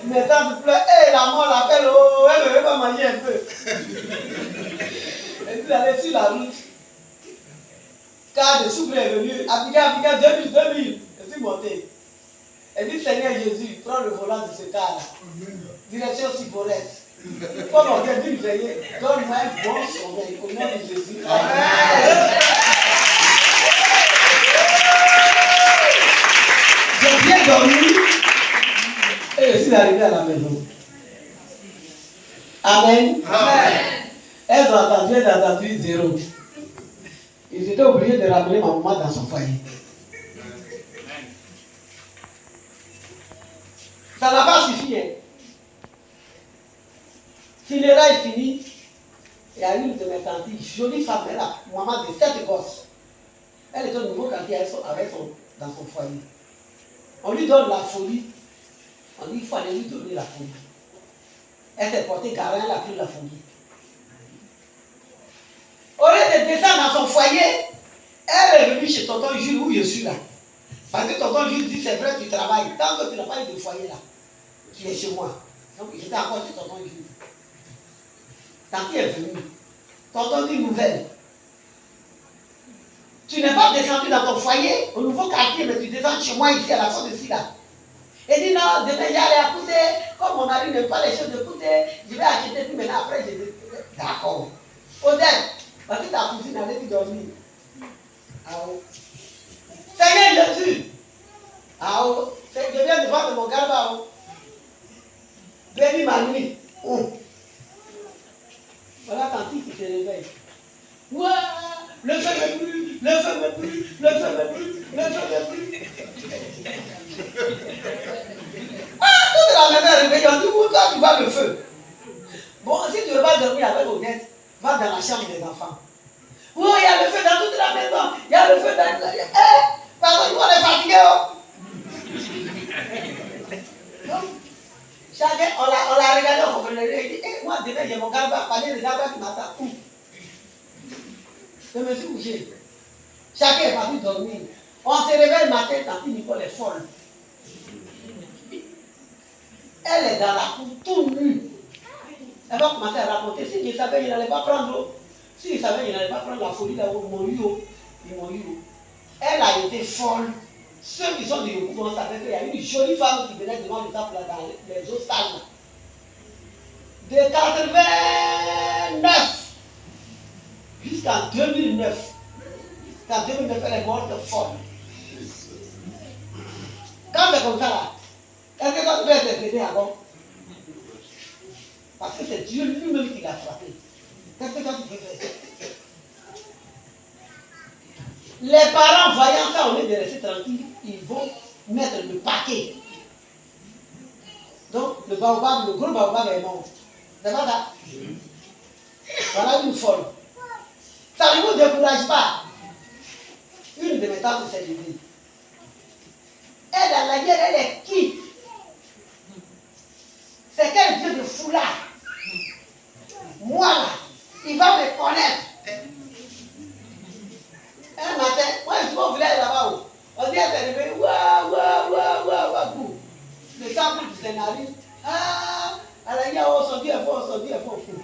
Mais tant tu pleures, hé, la mort l'appelle, oh, elle ne veut pas manger un peu. Elle dit, allez sur la route. Car de Soubré est venu, Abidjan, 2000. Je suis monté. Elle dit, Seigneur Jésus, prends le volant de ce car-là. Direction Siborès. Comme on t'a dit, veillez, donne-moi un bon sommeil au nom de Jésus. Amen. J'ai bien dormi et je suis arrivé à la maison. Amen. Amen. Elles ont entendu 0. Ils étaient obligés de ramener ma maman dans son foyer. Ça n'a pas suffi. Hein. Funérailles est fini. Il y a une de mes tantes, jolie femme, elle a maman de 7 gosses. Elle est au nouveau quartier dans son foyer. On lui donne la folie. On dit qu'il faut aller lui donner la folie. Elle s'est portée carré, elle a pris la folie. Au lieu de descendre dans son foyer, elle est venue chez tonton Jules où je suis là. Parce que tonton Jules dit c'est vrai, tu travailles. Tant que tu n'as pas eu de foyer là, tu es chez moi. Donc j'étais encore chez tonton Jules. Tanti est venu. Tonton dit nouvelle. Tu n'es pas descendu dans ton foyer, au nouveau quartier, mais tu descends chez moi ici à la sorte de Sida. Et dit non, demain j'allais à Kouté, comme mon mari n'aime pas les choses de Kouté, je vais acheter, puis maintenant après je vais. D'accord. Odette, parce que ta cousine allait te dormir. Ah oh. Seigneur Jésus. Ah oh. Je viens de voir de mon garba. Oh. Bénis ma nuit. Voilà Tanti qui se réveille. Ouah, le feu me brûle, le feu me brûle, le feu me brûle, le feu me brûle. Ah, toute la maison est réveillée, on dit, où toi tu vois le feu? Bon, si tu ne veux pas dormir avec Odette, va dans la chambre des enfants. Oh, il y a le feu dans toute la maison, il y a le feu dans la maison. Pardon, on est fatigué, oh. Chacun, on l'a regardé, on comprenait. Il dit, moi, demain, j'ai mon garba, parler des garbas qui m'attendent. Où? Je me suis couché. Chacun est parti dormir. On se réveille le matin, tante Nicole est folle. Elle est dans la cour, tout nue. Elle va commencer à raconter. Si je savais, il n'allait pas prendre l'eau. Si il savait, il n'allait pas prendre la folie là où ils m'ont eu. Elle a été folle. Ceux qui sont du Yopou, on savait qu'il y a une jolie femme qui venait devant le temple là, dans les eaux sales. De 89 jusqu'en 2009, Quand Dieu me fait les mortes folles. Quand c'est comme ça là, est-ce que toi tu peux interpréter avant? Parce que c'est Dieu lui-même qui l'a frappé. Qu'est-ce que toi tu peux faire? Les parents voyant ça, au lieu de rester tranquilles, ils vont mettre le paquet. Donc le baobab, le gros baobab est mort. C'est pas ça? Voilà une folle. Ça ne vous décourage pas. Une de mes tantes s'est levée. Elle, à la guerre, elle est qui? C'est quel Dieu de foulard? Moi là, il va me connaître. Un matin, moi je suis au village là-bas. On dit à s'est levée, ouah, bouh. Le sang coule du scénario. Ah, à la guerre, on s'en dit à fond,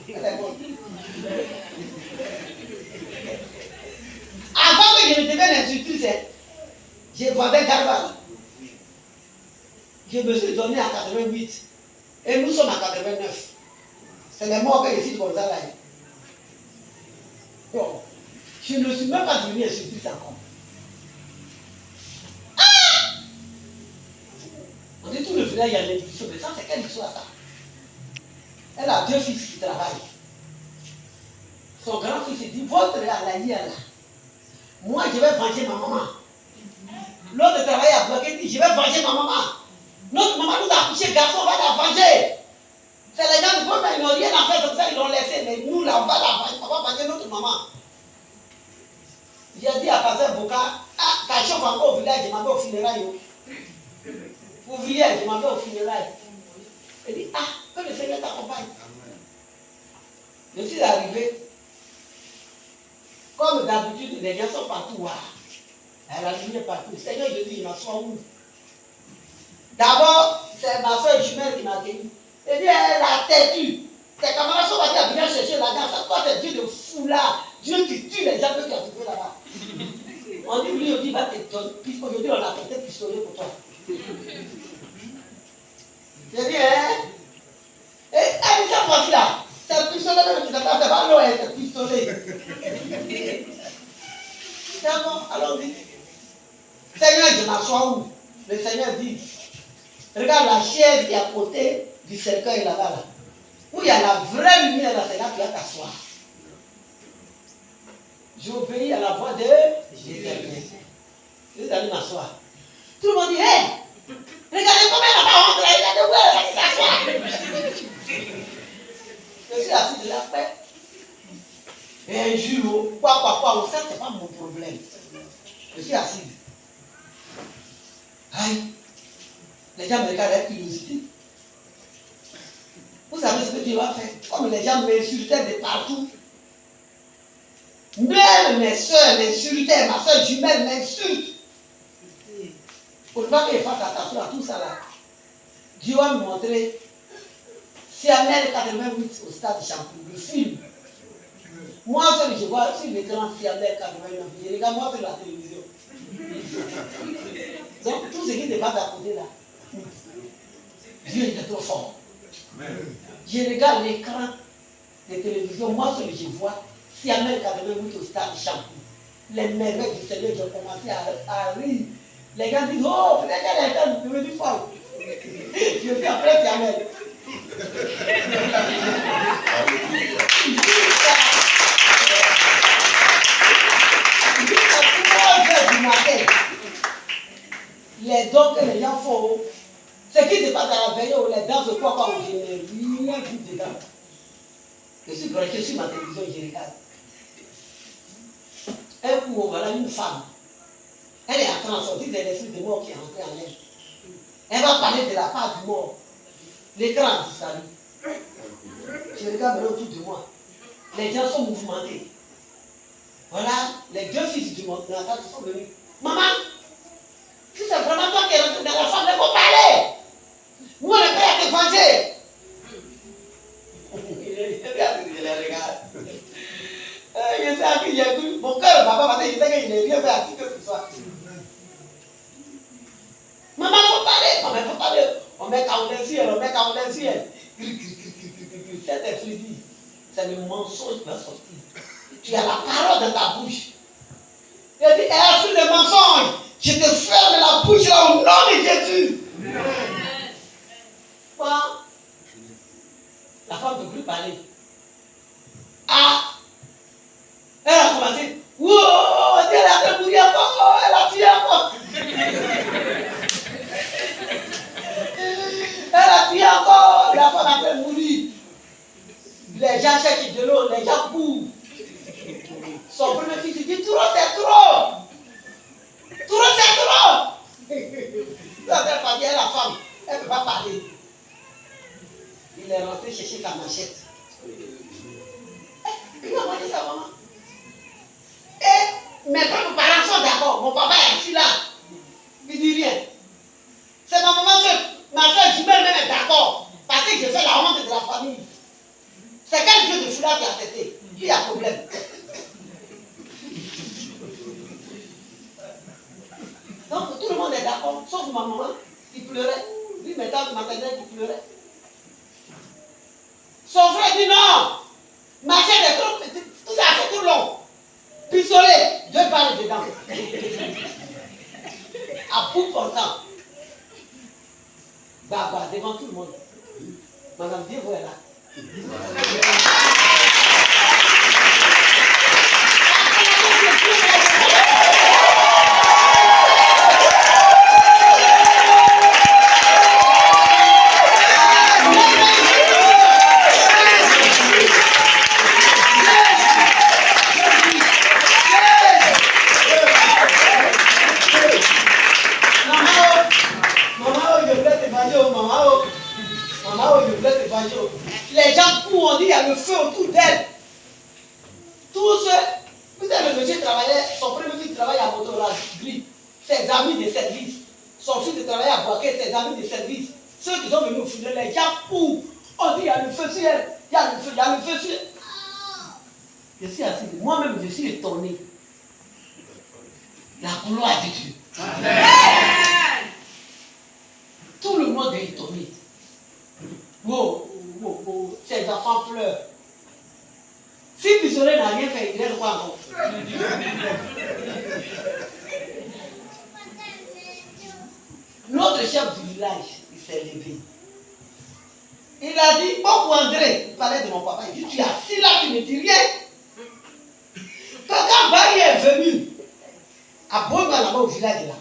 Elle est morte. Avant que je ne devienne institutrice, je vendais Garval. Je me suis donné en 88. Et nous sommes en 89. C'est les morts que je suis comme ça là. Bon, je ne suis même pas devenu institutrice encore. Ah! On dit tout le village, il y a l'intuition. Mais ça, c'est quelle histoire ça? Elle a 2 fils qui travaillent. Son grand-fils dit, votre à la hier là. Moi, je vais venger ma maman. L'autre travaille à bloquer, dit, je vais venger ma maman. Notre maman nous a accouché, garçon, on va la venger. C'est les gens du peuple, ils n'ont rien à faire comme ça, ils l'ont laissé. Mais nous, là, on va venger notre maman. J'ai dit à Pasteur Boka, ah, ça chauffe encore au village, je m'en vais au funérailles. Au village, je m'en vais au funérailles. Il dit, ah, que le Seigneur t'accompagne. Je suis arrivé. Comme d'habitude, les gens sont partout. Elle a lumière partout. Seigneur, je dis, il m'assoit où? D'abord, c'est ma soeur jumelle qui m'a accueilli. Elle dit, elle a têtu. Tes camarades sont partis à venir chercher l'argent. Ça, toi, c'est Dieu de fou là. Dieu qui tue les gens qui ont trouvé là-bas. On dit, lui, on dit, va te donner. Aujourd'hui, on a porté pistolet pour toi. J'ai dit, hein? Et elle dit, ça, voici là. C'est le pistolet même qui t'attend. C'est pas l'eau, c'est le pistolet. D'accord, allons-y. Seigneur, je m'assois où? Le Seigneur dit, regarde la chaise qui est à côté du cercueil là-bas. Là. Où il y a la vraie lumière là, c'est là que tu vas t'asseoir. J'ai obéi à la voix de l'Éternel. Je suis allé m'asseoir. Tout le monde dit, hé, regardez combien là-bas on là, regardez où elle va s'asseoir. Je suis assis de la paix. Et un jour, quoi, ça c'est pas mon problème. Je suis assis. Aïe, les gens me regardent avec curiosité. Vous savez ce que Dieu va faire? Comme les gens m'insultaient de partout. Même mes soeurs m'insultaient, ma soeur jumelle m'insulte. Pour ne pas qu'elle fasse attention à tout ça là. Dieu va me montrer Siamel 88 au stade Champou, le film. Moi, je vois sur l'écran Siamel 89, je regarde moi sur la télévision. Donc, tout ce qui se passe à côté là, Dieu est trop fort. Je regarde l'écran de télévision, moi, ce que je vois, Siamel 88 au stade Champou. Les merveilles du Seigneur, j'ai commencé à rire. Les gens disent, oh, peut-être qu'elle est en train de devenir folle. Je suis après Siamel. Les dons que les gens font, ce qui se passe à la veille, les danses de quoi, je n'ai rien vu dedans. Je suis branché sur ma télévision, je regarde. Un coup, voilà une femme. Elle est en train de sortir de l'esprit de mort qui est entré en elle. Elle va parler de la part du mort. L'écran a disparu. Je regarde autour de moi. Les gens sont mouvementés. Voilà, les 2 fils du monde sont venus. Maman, si c'est vraiment toi qui es rentré dans la femme, il faut parler. Nous, on est prêts à te venger. Je les regarde. Je sais à qui j'ai cru. Mon cœur, papa, je sais qu'il n'est rien fait à qui que ce soit. Maman, il faut parler. Maman, il faut parler. On met quand on est ciel, on met quand on est ciel. Cette esprit dit, c'est le mensonge qui va sortir. Tu as la parole dans ta bouche. Il a dit, esprit de mensonge, je te ferme la bouche là au nom de Jésus. Quoi? La femme ne peut plus parler. Ah! Elle a commencé. Wow! Elle a tué encore! Elle a tué encore! Elle a tué encore! La femme a fait mourir. Les gens cherchent de l'eau, les gens courent. Son premier fils dit trop, c'est trop! Trop, c'est trop! Elle a parlé à la femme. Elle ne peut pas parler. Il est rentré chercher sa machette. Il a mangé sa maman. Et mes propres parents sont d'accord. Mon papa est ici là. Il dit rien. C'est ma maman, ma soeur jumelle même est d'accord. Parce que je fais la honte de la famille. C'est quel Dieu de foulard qui a accepté? Il y a problème. Donc tout le monde est d'accord, sauf ma maman qui pleurait. Lui, mes tantes maternelles qui pleuraient. Son frère dit non. Ma chaîne est trop, tout ça c'est trop long. Pistolet, 2 balles dedans. À bout portant. Bah, devant tout le monde. Madame Dieu, vous êtes là. Les gens courent, on dit il y a le feu autour d'elle. Tous ceux, vous savez, le monsieur travaillait, son premier fils travaillait à Motoragri, ses amis de service. Son fils travaillait à Boaké, ses amis de service. Ceux qui sont venus au funérailles, les gens courent. On dit il y a le feu sur elle, il y a le feu, il y a le feu sur elle. Je suis assis, moi-même je suis étonné. La gloire de Dieu. Amen. Tout le monde est étonné. Wow, wow, wow. Ses enfants pleurent. Si Pistolet n'a rien fait, il reste quoi encore? Notre chef du village, il s'est levé. Il a dit, oh André, il parlait de mon papa, il dit, tu es assis là, tu ne dis rien. Quand Barry est venu, à Bourgogne, là-bas au village là,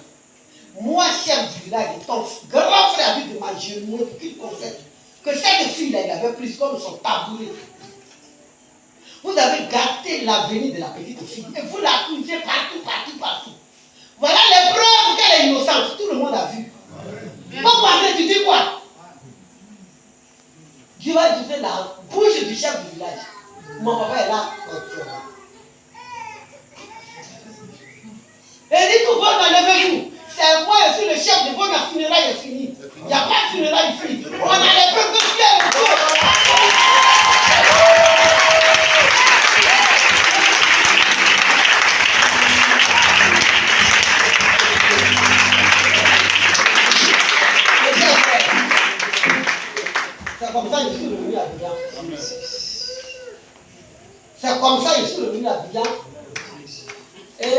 moi, chef du village, ton grand frère a dit de ma genou pour qu'il confesse que cette fille-là, il avait pris comme son tabouret. Vous avez gâté l'avenir de la petite fille et vous l'accusez partout, partout, partout. Voilà les preuves qu'elle est innocente. Tout le monde a vu. Pourquoi tu dis quoi? Dieu va utiliser la bouche du chef du village. Mon papa est là. Et dit tout le monde, levez-vous. C'est moi, je suis le chef de votre funérailles est fini. Il n'y a pas de funérailles ici. On a les preuves de Dieu. C'est comme ça que je suis revenu à Abidjan. C'est comme ça que je suis revenu à Abidjan. Et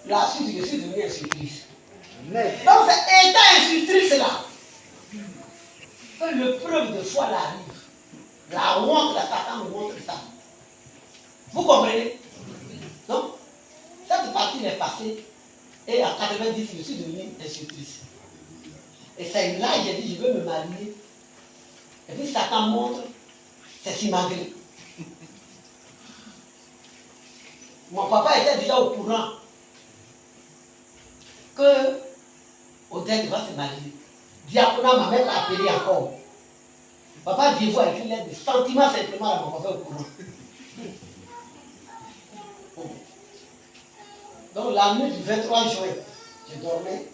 la suite, je suis devenu instructrice. Donc c'est étant instructrice là que le preuve de foi là arrive. La honte, la Satan me montre ça. Vous comprenez? Donc, cette partie est passée. Et en 90, je suis devenue instructrice. Et c'est là que j'ai dit, je veux me marier. Et puis Satan montre, c'est Simagré. Mon papa était déjà au courant que Odette va se marier. Diaconat m'a même appelé encore. Papa dit, vous avec une lettre de sentiment simplement à mon papa au courant. Donc la nuit du 23 juin, je dormais.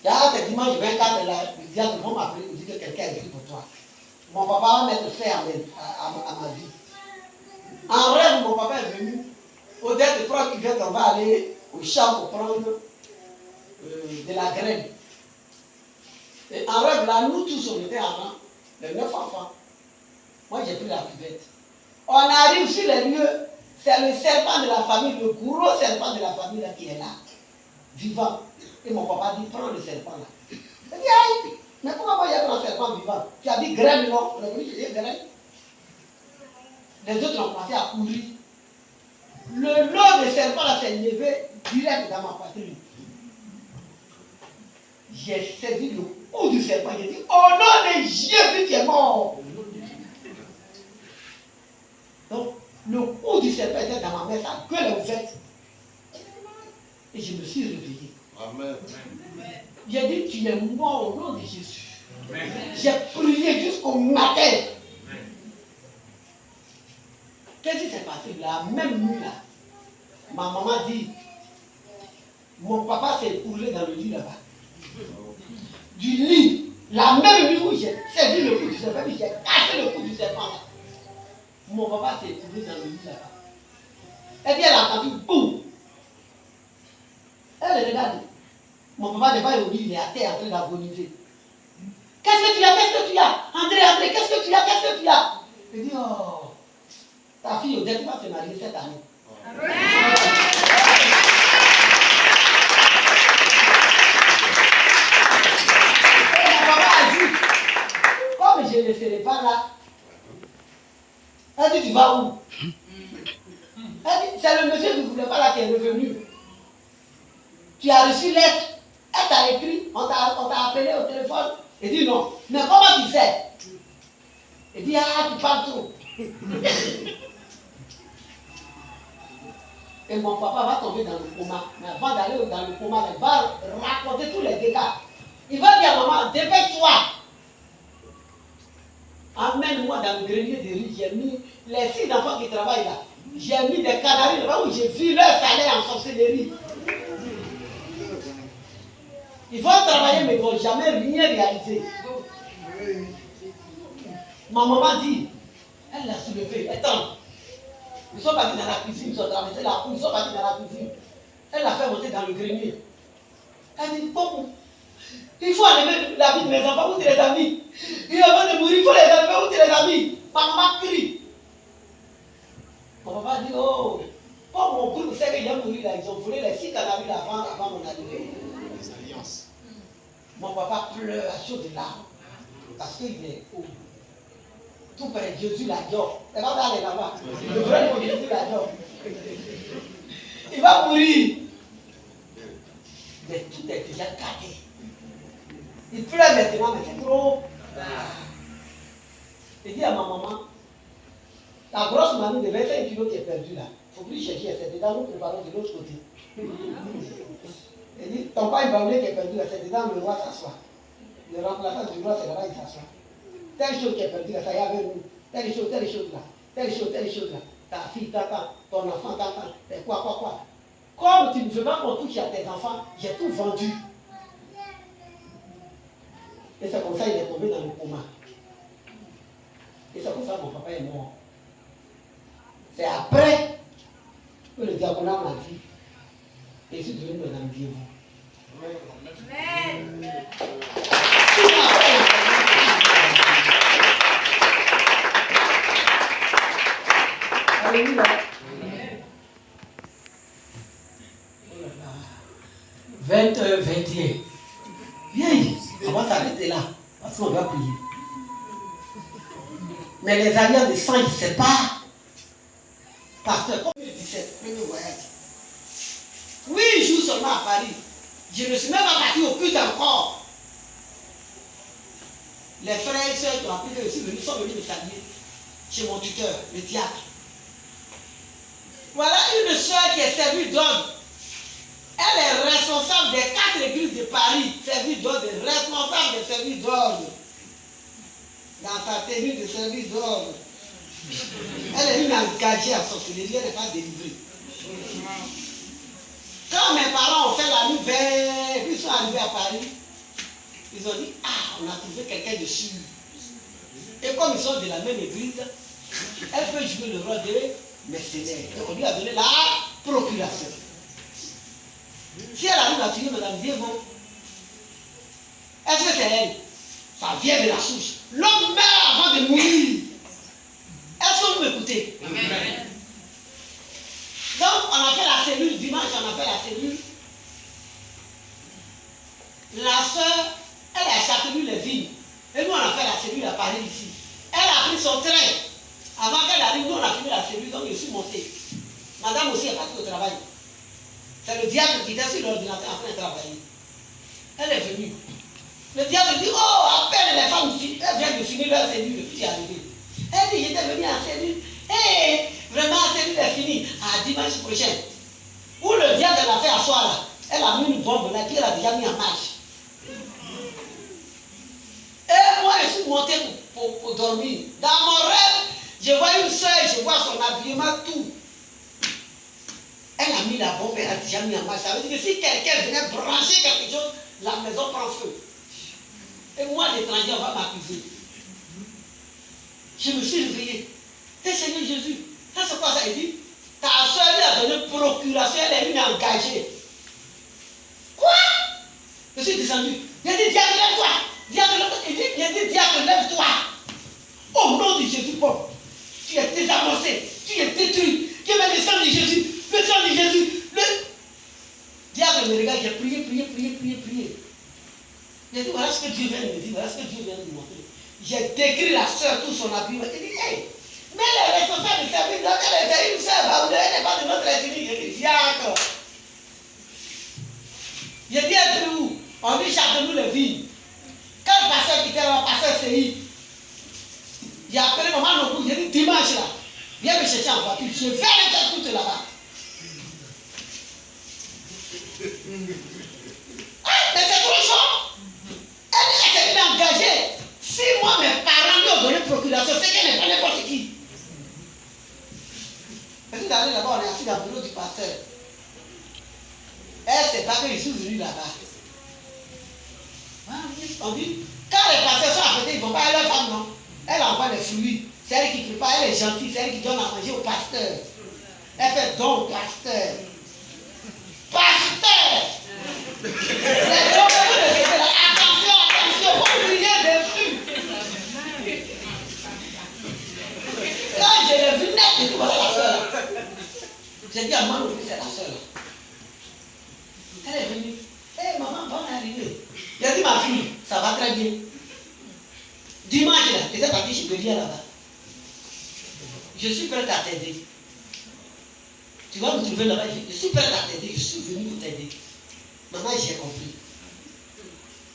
Il y a ce dimanche 24, le diacre m'a appelé, il dit que quelqu'un est écrit pour toi. Mon papa va mettre fin à ma vie. En rêve, mon papa est venu. Odette croit qu'il vient, on va aller au champ pour prendre de la graine. Et en rêve, là, nous tous, on était avant, les 9 enfants. Moi, j'ai pris la cuvette. On arrive sur les lieux, C'est le serpent de la famille, le gros serpent de la famille là, qui est là, vivant. Et mon papa dit, prends le serpent là. Il dit, aïe, mais pourquoi moi il y a un serpent vivant? Tu as dit graine, non? On a dit, je dis graine. Les autres ont commencé à courir. Le lot de serpent là s'est levé direct dans ma patrie. J'ai saisi le coup du serpent. J'ai dit, au nom de Jésus qui est mort. Donc, le coup du serpent était dans ma main, sa gueule est ouverte. Et je me suis réveillé.
Amen.
J'ai dit, tu es mort au nom de Jésus. J'ai prié jusqu'au matin. Qu'est-ce qui s'est passé la même nuit là? Ma maman dit, mon papa s'est écoulé dans le lit là-bas. Du lit, la même nuit où j'ai saisi le coup du serpent, j'ai cassé le coup du serpent là. Mon papa s'est écoulé dans le lit là-bas. Et puis elle a entendu boum. Elle regarde. Mon papa n'est pas au lit, il est à terre en train d'agoniser. Qu'est-ce que tu as? Qu'est-ce que tu as? André, qu'est-ce que tu as? Qu'est-ce que tu as? Il dit, oh, ta fille Odette va se marier cette année. Amen. Et mon papa a dit, comme je ne serai pas là, elle dit, tu vas où? Elle dit, c'est le monsieur qui ne voulait pas là qui est revenu. Tu as reçu lettre, elle t'a écrit, on t'a appelé au téléphone. Il dit non. Mais comment tu sais? Il dit, ah, tu parles trop. Et mon papa va tomber dans le coma. Mais avant d'aller dans le coma, il va raconter tous les dégâts. Il va dire à maman, dépêche-toi. Amène-moi dans le grenier de riz. J'ai mis les 6 enfants qui travaillent là. J'ai mis des canaris là-bas où j'ai vu leur salaire en sorcellerie. Ils vont travailler mais ils ne vont jamais rien réaliser. Ma maman dit, elle l'a soulevé, attends. Ils sont partis dans la cuisine, ils ont traversé la cour, ils sont partis dans la cuisine. Elle l'a fait monter dans le grenier. Elle dit, bon, il faut enlever la vie de mes enfants, où tu les as mis? Ils vont de mourir, il faut les enlever, où tu les as mis? Ma maman crie. Mon papa dit, oh, comme mon groupe sait qu'il a mouru là, ils ont volé les 6 canaris avant mon arrivée. Mon papa pleure à chaud de larmes parce qu'il est haut. Tout près Jésus l'adore. Elle va aller là-bas. Le vrai Jésus l'adore. Il va mourir. Mais tout est déjà gâté. Il pleure maintenant, mais c'est trop. Il dit à ma maman, la grosse mamie de 25 kilos qui est perdue là, il faut plus chercher, c'est dedans, nous préparons de l'autre côté. Il dit, ton père Ibaoulé qui est perdu là, c'est dedans, le roi s'assoit. Le remplaçant du roi, c'est là-bas, il s'assoit. Telle chose qui est perdue là, ça y est avec nous. Telle chose là. Telle chose là. Ta fille t'attend, ton enfant t'attend. Quoi. Comme tu ne veux pas qu'on touche à tes enfants, j'ai tout vendu. Et c'est comme ça qu'il est tombé dans le coma. Et c'est comme ça que mon papa est mort. C'est après que le diaconat m'a dit, et je suis devenu Madame Dieu. Amen. Alléluia. 20h21. Vieille, on va s'arrêter là, parce qu'on va prier. Mais les alliances de sang, ils ne savent pas. Pasteur, comme le 17, premier voyage. 8 jours seulement à Paris. Je ne suis même pas parti au culte encore. Les frères et sœurs qui ont appris que je suis venu sont venus me saluer chez mon tuteur, le diacre. Voilà une sœur qui est servie d'ordre. Elle est responsable des 4 églises de Paris, service d'ordre, responsable des services d'ordre. Dans sa tenue de service d'ordre. Elle est une engagée à sorcellerie, elle n'est pas délivrée. Quand mes parents ont fait la nouvelle, puis ils sont arrivés à Paris, ils ont dit, ah, on a trouvé quelqu'un de sûr. Et comme ils sont de la même église, elle peut jouer le rôle de mercenaire. Et on lui a donné la procuration. Si elle arrive à tuer Mme Diego, est-ce que c'est elle? Ça vient de la souche. L'homme meurt avant de mourir. Est-ce que vous m'écoutez? Amen. Donc, on a fait la cellule, dimanche, on a fait la cellule. La soeur, elle a châtenu les vignes. Et nous, on a fait la cellule à Paris ici. Elle a pris son train. Avant qu'elle arrive, nous, on a fini la cellule, donc je suis monté. Madame aussi est partie au travail. C'est le diable qui était sur l'ordinateur en train de travailler. Elle est venue. Le diable dit, oh, à peine les femmes viennent de finir leur cellule depuis que tu es arrivé. Elle dit, j'étais venue en cellule. Hé, vraiment, la cellule est finie. À dimanche prochain. Où le diable l'a fait asseoir là. Elle a mis une bombe là, puis elle a déjà mis en marche. Et moi, je suis monté pour dormir. Dans mon rêve, je vois une soeur, je vois son habillement, tout. Elle a mis la bombe, elle a déjà mis en marche. Ça veut dire que si quelqu'un venait brancher quelque chose, la maison prend feu. Et moi, l'étranger, on va m'accuser. Je me suis réveillé. Et Seigneur Jésus, ça c'est quoi ça? Il dit, ta soeur lui a donné procuration, elle est une engagée. Quoi? Je suis descendu. Il a dit, diable, lève-toi. Il dit, diable, lève-toi. Au nom de Jésus, Paul, tu es désamorcé, tu es détruit. Tu mets le sang de Jésus, le sang de Jésus. Le diable me regarde, j'ai prié. J'ai dit, voilà ce que Dieu vient de me dire, voilà ce que Dieu vient de me montrer. J'ai décrit la soeur, tout son habillement. Il dit, hey, mais les responsables de service, donc elle était une soeur, elle n'est pas de notre ethnie. J'ai dit, diable. J'ai dit, elle est où? On dit, château-nous les vignes. Quand le pasteur quittait là, le pasteur CI, j'ai appelé maman Nobou, j'ai dit, dimanche là, viens me chercher en voiture, je vais aller faire tout là-bas. Mais c'est trop chaud. Elle est engagée. Si moi, mes parents lui ont donné procuration, c'est qu'elle n'est pas n'importe qui. Parce que d'aller là-bas, on est assis dans le bureau du pasteur. Elle ne sait pas que je suis venu là-bas. On dit, quand les pasteurs sont affectés, ils ne vont pas à leur femme, non. Elle envoie les fruits. C'est elle qui prépare, elle est gentille, c'est elle qui donne à manger au pasteur. Elle fait don au pasteur. Pasteur! Les gens veulent là. Attention, vous brillez dessus. Quand je l'ai vu net, j'ai dit, voilà la soeur là. J'ai dit à maman, c'est la soeur là. Elle est venue. Hé maman, bonne arrivée. J'ai dit, ma fille, ça va très bien. Dimanche là, j'étais parti chez Bélier là-bas. Je suis prête à t'aider. Tu vas me trouver là-bas, je suis prête à t'aider, je suis venu pour t'aider. Maman, j'ai compris.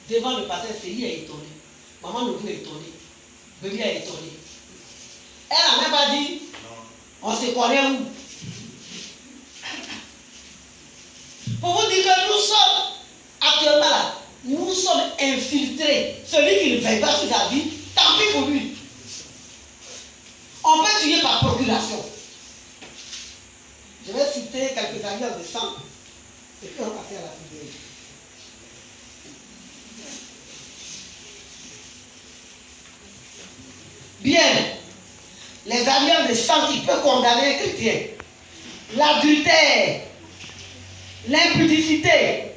Devant le pasteur, Céline est étonnée. Maman Nobou est étonnée. Bélier est étonnée. Elle n'a même pas dit, on se connaît où? Pour vous dire que nous sommes actuellement là, nous sommes infiltrés. Celui qui ne veille pas sur sa vie, tant pis pour lui. On peut tuer par procuration. Je vais citer quelques alliances de sang et puis on va passer à la prière. Bien, les alliances de sang qui peuvent condamner un chrétien. L'adultère, l'impudicité,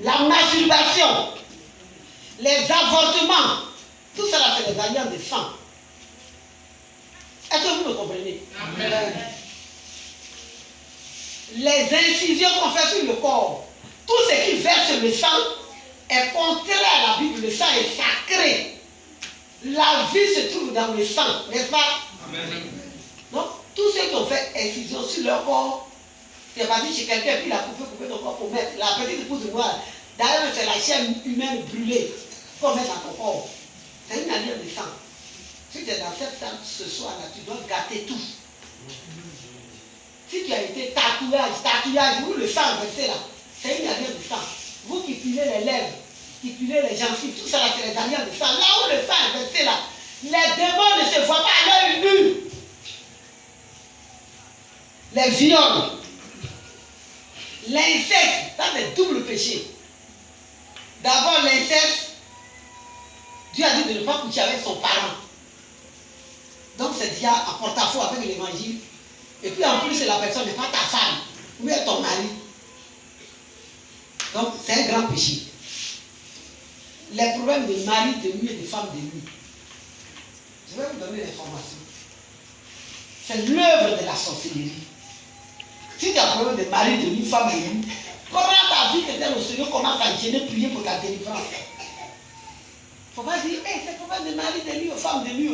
la masturbation, les avortements, tout cela c'est les alliances de sang. Est-ce que vous me comprenez? Amen. Les incisions qu'on fait sur le corps, tout ce qui verse le sang est contraire à la Bible. Le sang est sacré. La vie se trouve dans le sang, n'est-ce pas? Amen. Donc, tous ceux qui ont fait incision sur leur corps, tu es parti chez quelqu'un et puis il a coupé ton corps pour mettre la petite épouse noire. D'ailleurs, c'est la chair humaine brûlée qu'on met dans ton corps. C'est une alliance de sang. Si tu es dans cette salle ce soir-là, tu dois gâter tout. Si tu as été tatouage, où le sang versé là, c'est une alliance de sang. Vous qui pilez les lèvres, qui pilez les gencives, tout ça là, c'est les alliances de sang. Là où le sang est versé là, les démons ne se voient pas à l'œil nu. Les viols, l'inceste, ça c'est double péché. D'abord l'inceste, Dieu a dit de ne pas coucher avec son parent. Donc c'est déjà en porte-à-faux avec l'évangile. Et puis en plus, la personne n'est pas ta femme, ou bien ton mari. Donc c'est un grand péché. Les problèmes de mari de nuit et de femme de nuit. Je vais vous donner l'information. C'est l'œuvre de la sorcellerie. Si tu as un problème de mari, de lui, femme, de lui, prends ta vie que tel au Seigneur, commence à gêner, prier pour ta délivrance. Il ne faut pas dire, hey, c'est le problème de mari, de lui, aux femmes, de lui.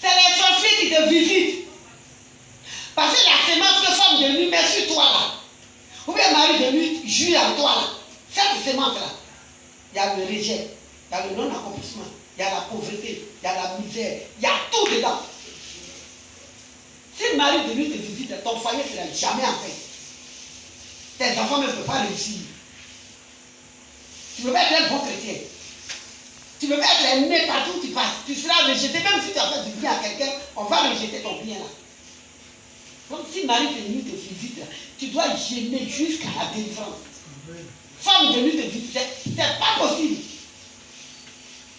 C'est les sorciers qui te visitent. Parce que la sémence que femme de lui met sur toi là, ou bien mari de lui jouit en toi là, cette sémence là, il y a le rejet, il y a le non-accomplissement, il y a la pauvreté, il y a la misère, il y a tout dedans. Si le mari de lui te visite, ton foyer ne sera jamais en paix. Tes enfants ne peuvent pas réussir. Tu ne peux pas être un bon chrétien. Tu ne peux pas être aimé partout où tu passes. Tu seras rejeté, même si tu as fait du bien à quelqu'un, on va rejeter ton bien là. Donc si mari de nuit te visite, tu dois gêner jusqu'à la délivrance. Femme de nuit te visite, c'est pas possible.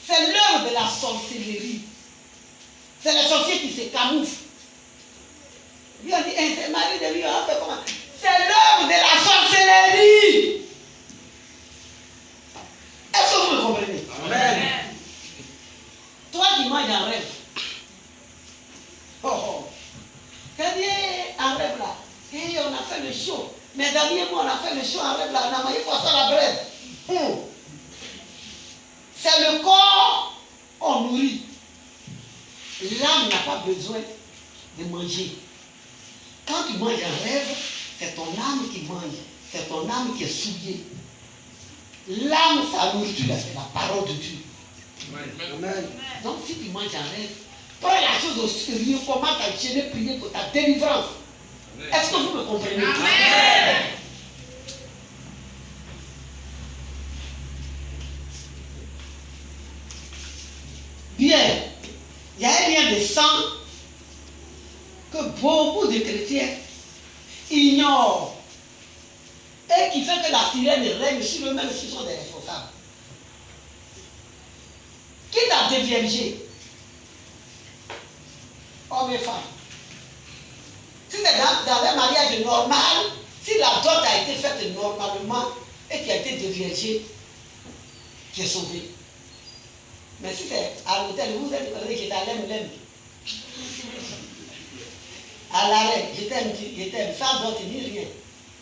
C'est l'heure de la sorcellerie. C'est les sorciers qui se camouflent. Lui a dit, hey, c'est mari de lui, on fait comment? C'est l'heure de la sorcellerie. Est-ce que vous me comprenez? Amen. Toi qui manges en rêve. Oh oh. C'est dit, en rêve là, hey, on a fait le show. Mes amis et moi, on a fait le show en rêve là, on a mangé poisson à la braise. C'est le corps qu'on nourrit. L'âme n'a pas besoin de manger. Quand tu manges en rêve, c'est ton âme qui mange. C'est ton âme qui est souillée. L'âme, sa nourriture, c'est la parole de Dieu. Amen. Donc si tu manges en rêve, prends la chose au sérieux, commence à gêner, prier pour ta délivrance. Est-ce que vous me comprenez? Amen. Bien, il y a un lien de sang que beaucoup de chrétiens ignorent et qui fait que la sirène règne sur eux-mêmes s'ils sont des responsables. Qui t'a déviergé? Homme et femme. Si c'est dans un mariage normal, si la dot a été faite normalement et qui a été déviergé, tu es sauvé. Mais si c'est à l'hôtel, vous êtes j'étais à l'aime. À l'arrêt, je t'aime, sans dot ni rien.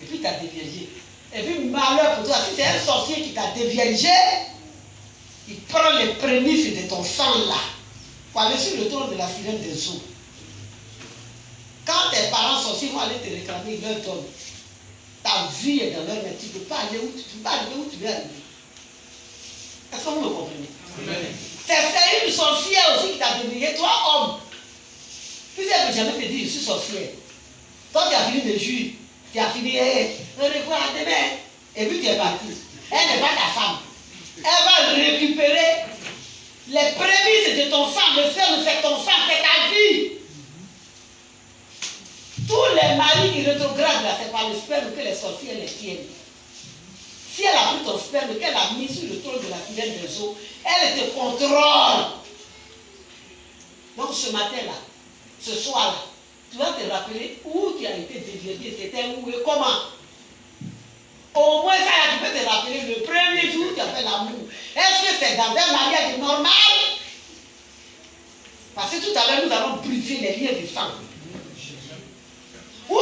Et puis tu as déviergé. Et puis malheur pour toi, si c'est un sorcier qui t'a déviergé, il prend les prémices de ton sang là, pour aller sur le trône de la sirène des eaux. Quand tes parents sorciers vont aller te réclamer leur trône, ta vie est dans leur main, tu ne peux pas aller où tu veux arriver. Est-ce que vous me comprenez? C'est une sorcière aussi qui t'a déviergé, toi homme. Puis elle ne peut jamais te dire je suis sorcière. Quand tu as fini de juger, tu as fini, au revoir demain, et puis tu es parti. Elle n'est pas ta femme. Elle va récupérer les prémices de ton sang. Le sperme, c'est ton sang, c'est ta vie. Tous les maris qui rétrogradent là, c'est par le sperme que les sorcières les tiennent. Si elle a pris ton sperme, qu'elle a mis sur le trône de la sirène des eaux, elle te contrôle. Donc ce matin-là, ce soir-là, tu vas te rappeler où tu as été dévié, c'était où et comment. Au moins ça, là, tu peux te rappeler le premier jour où tu as fait l'amour. Est-ce que c'est dans un mariage normal? Parce que tout à l'heure, nous allons briser les liens du sang. Où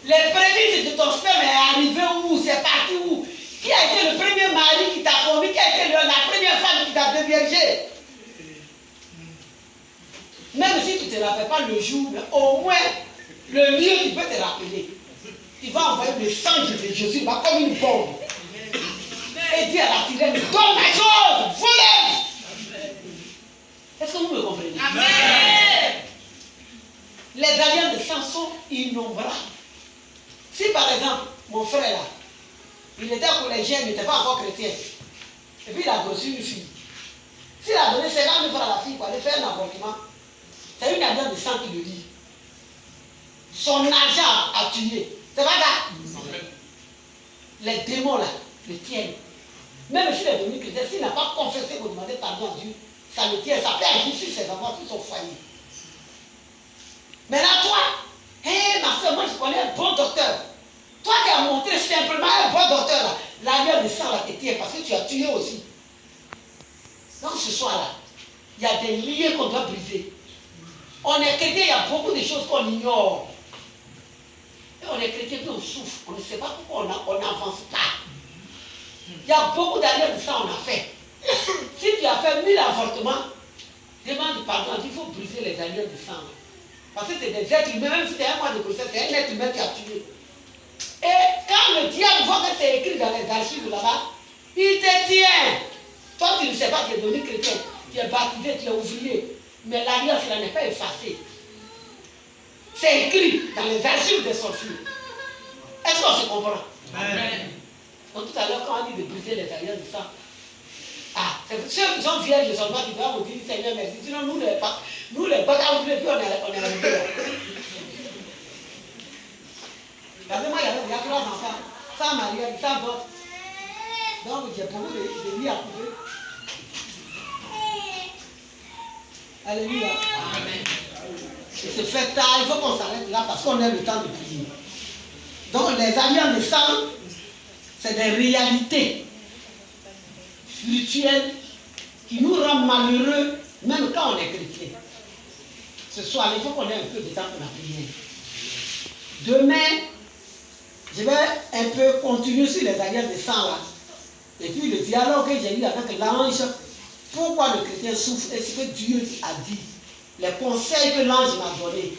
les prémices de ton sperme est arrivé où? C'est parti où? Qui a été le premier mari qui t'a conduit? Qui a été la première femme qui t'a déviergé? Même si tu ne te rappelles pas le jour, au moins le lieu, tu peux te rappeler. Il va envoyer le sang de Jésus là, comme une bombe. Et dire à la sirène, donne la chose, volez. Est-ce que vous me comprenez? Amen. Les alliances de sang sont innombrables. Si par exemple, mon frère là, il était collégien, il n'était pas encore chrétien, et puis il a reçu une fille. S'il a donné 50 000 francs à la fille pour aller faire un avortement, c'est une alliance de sang qui le dit. Son argent a tué. C'est pas ça. Les démons là le tiennent. Même s'il est devenu chrétien, s'il n'a pas confessé pour demander pardon à Dieu, ça le tient, ça peut agir sur ses enfants, sur son foyer. Maintenant toi, hé ma soeur, moi je connais un bon docteur. Toi qui as montré simplement un bon docteur là, l'alliance de sang là te tient parce que tu as tué aussi. Donc ce soir là, il y a des liens qu'on doit briser. On est chrétien, il y a beaucoup de choses qu'on ignore. qu'on est chrétien, on souffre. On ne sait pas pourquoi on n'avance pas. Il y a beaucoup d'années de ça, on a fait. Si tu as fait 1000 avortements, demande pardon, il faut briser les alliances de sang. Parce que c'est des êtres humains, même si c'est un mois de grossesse, c'est un être humain qui a tué. Et quand le diable voit que c'est écrit dans les archives là-bas, il te tient. Toi, tu ne sais pas, tu es devenu chrétien, tu es baptisé, tu es ouvrier. Mais l'alliance là n'est pas effacée. C'est écrit dans les archives des sorciers. Est-ce qu'on se comprend? Amen. Donc tout à l'heure, quand on dit de briser les alliances de sang, c'est ceux qui sont vierges seulement qui doivent vous dire Seigneur merci. Sinon nous les pas, puis on est arrivé là. Parce que moi, il y a 3 enfants, sans mariage, sans vote. Donc j'ai beaucoup de lits à couper. Alléluia. Amen. Et c'est fait tard, il faut qu'on s'arrête là parce qu'on a le temps de prier. Donc les alliances de sang, c'est des réalités spirituelles qui nous rendent malheureux même quand on est chrétien. Ce soir, il faut qu'on ait un peu de temps pour la prière. Demain, je vais un peu continuer sur les alliances de sang là. Et puis le dialogue que j'ai eu avec l'ange, pourquoi le chrétien souffre et ce que Dieu a dit, les conseils que l'ange m'a donnés,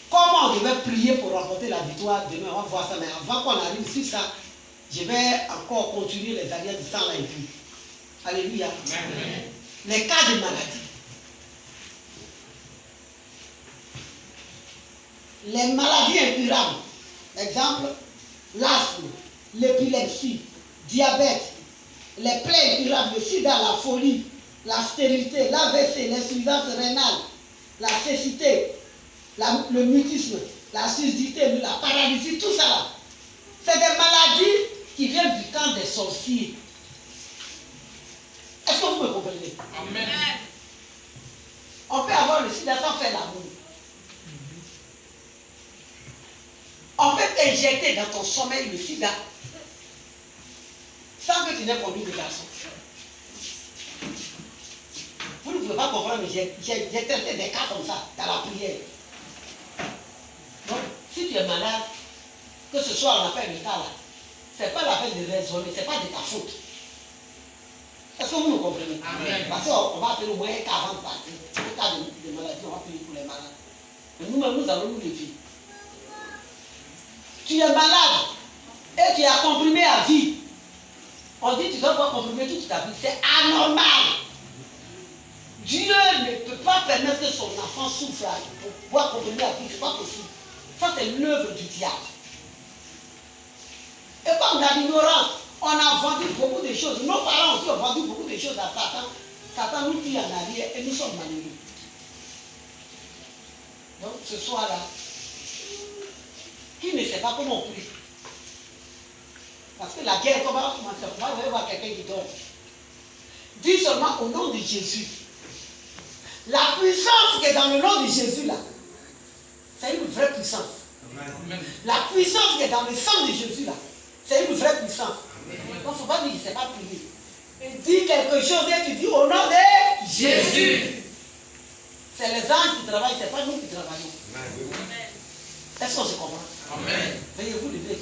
comment on devait prier pour remporter la victoire. Demain, on va voir ça, mais avant qu'on arrive sur ça, je vais encore continuer les alliances de sang là et puis. Alléluia. Amen. Les cas de maladie. Les maladies incurables. Exemple, l'asthme, l'épilepsie, diabète, les plaies incurables, le sida, la folie, la stérilité, l'AVC, l'insuffisance rénale, la cécité, le mutisme, la surdité, la paralysie, tout ça. C'est des maladies qui viennent du camp des sorciers. Est-ce que vous me comprenez? Amen. On peut avoir le sida sans faire l'amour. On peut t'injecter dans ton sommeil le sida sans que tu n'aies conduit de garçon. Vous ne pouvez pas comprendre, mais j'ai traité des cas comme ça dans la prière. Donc, si tu es malade, que ce soit on appelle le cas là, ce n'est pas la peine de raisonner, ce n'est pas de ta faute. Est-ce que vous me comprenez? Amen. Parce qu'on va appeler au moins un cas avant de partir. Un cas de maladie, on va prier pour les malades. Mais nous-mêmes, nous allons nous lever. Tu es malade et tu as comprimé à vie. On dit que tu dois pas comprimer toute ta vie. C'est anormal. Dieu ne peut pas permettre que son enfant souffre pour pouvoir comprimer à vie. Ce n'est pas possible. Ça, c'est l'œuvre du diable. Et comme dans l'ignorance, on a vendu beaucoup de choses. Nos parents aussi ont vendu beaucoup de choses à Satan. Satan nous tire en arrière et nous sommes malheureux. Donc ce soir-là, qui ne sait pas comment on prie? Parce que la guerre, comment on commence? Vous allez voir quelqu'un qui dort. Dis seulement au nom de Jésus. La puissance qui est dans le nom de Jésus là, c'est une vraie puissance. Amen. La puissance qui est dans le sang de Jésus là, c'est une vraie puissance. Donc il ne faut pas dire qu'il ne sait pas prier. Il dit quelque chose et tu dis au nom de Jésus. C'est les anges qui travaillent, ce n'est pas nous qui travaillons. Est-ce qu'on se comprend? Amen. Veuillez vous lever.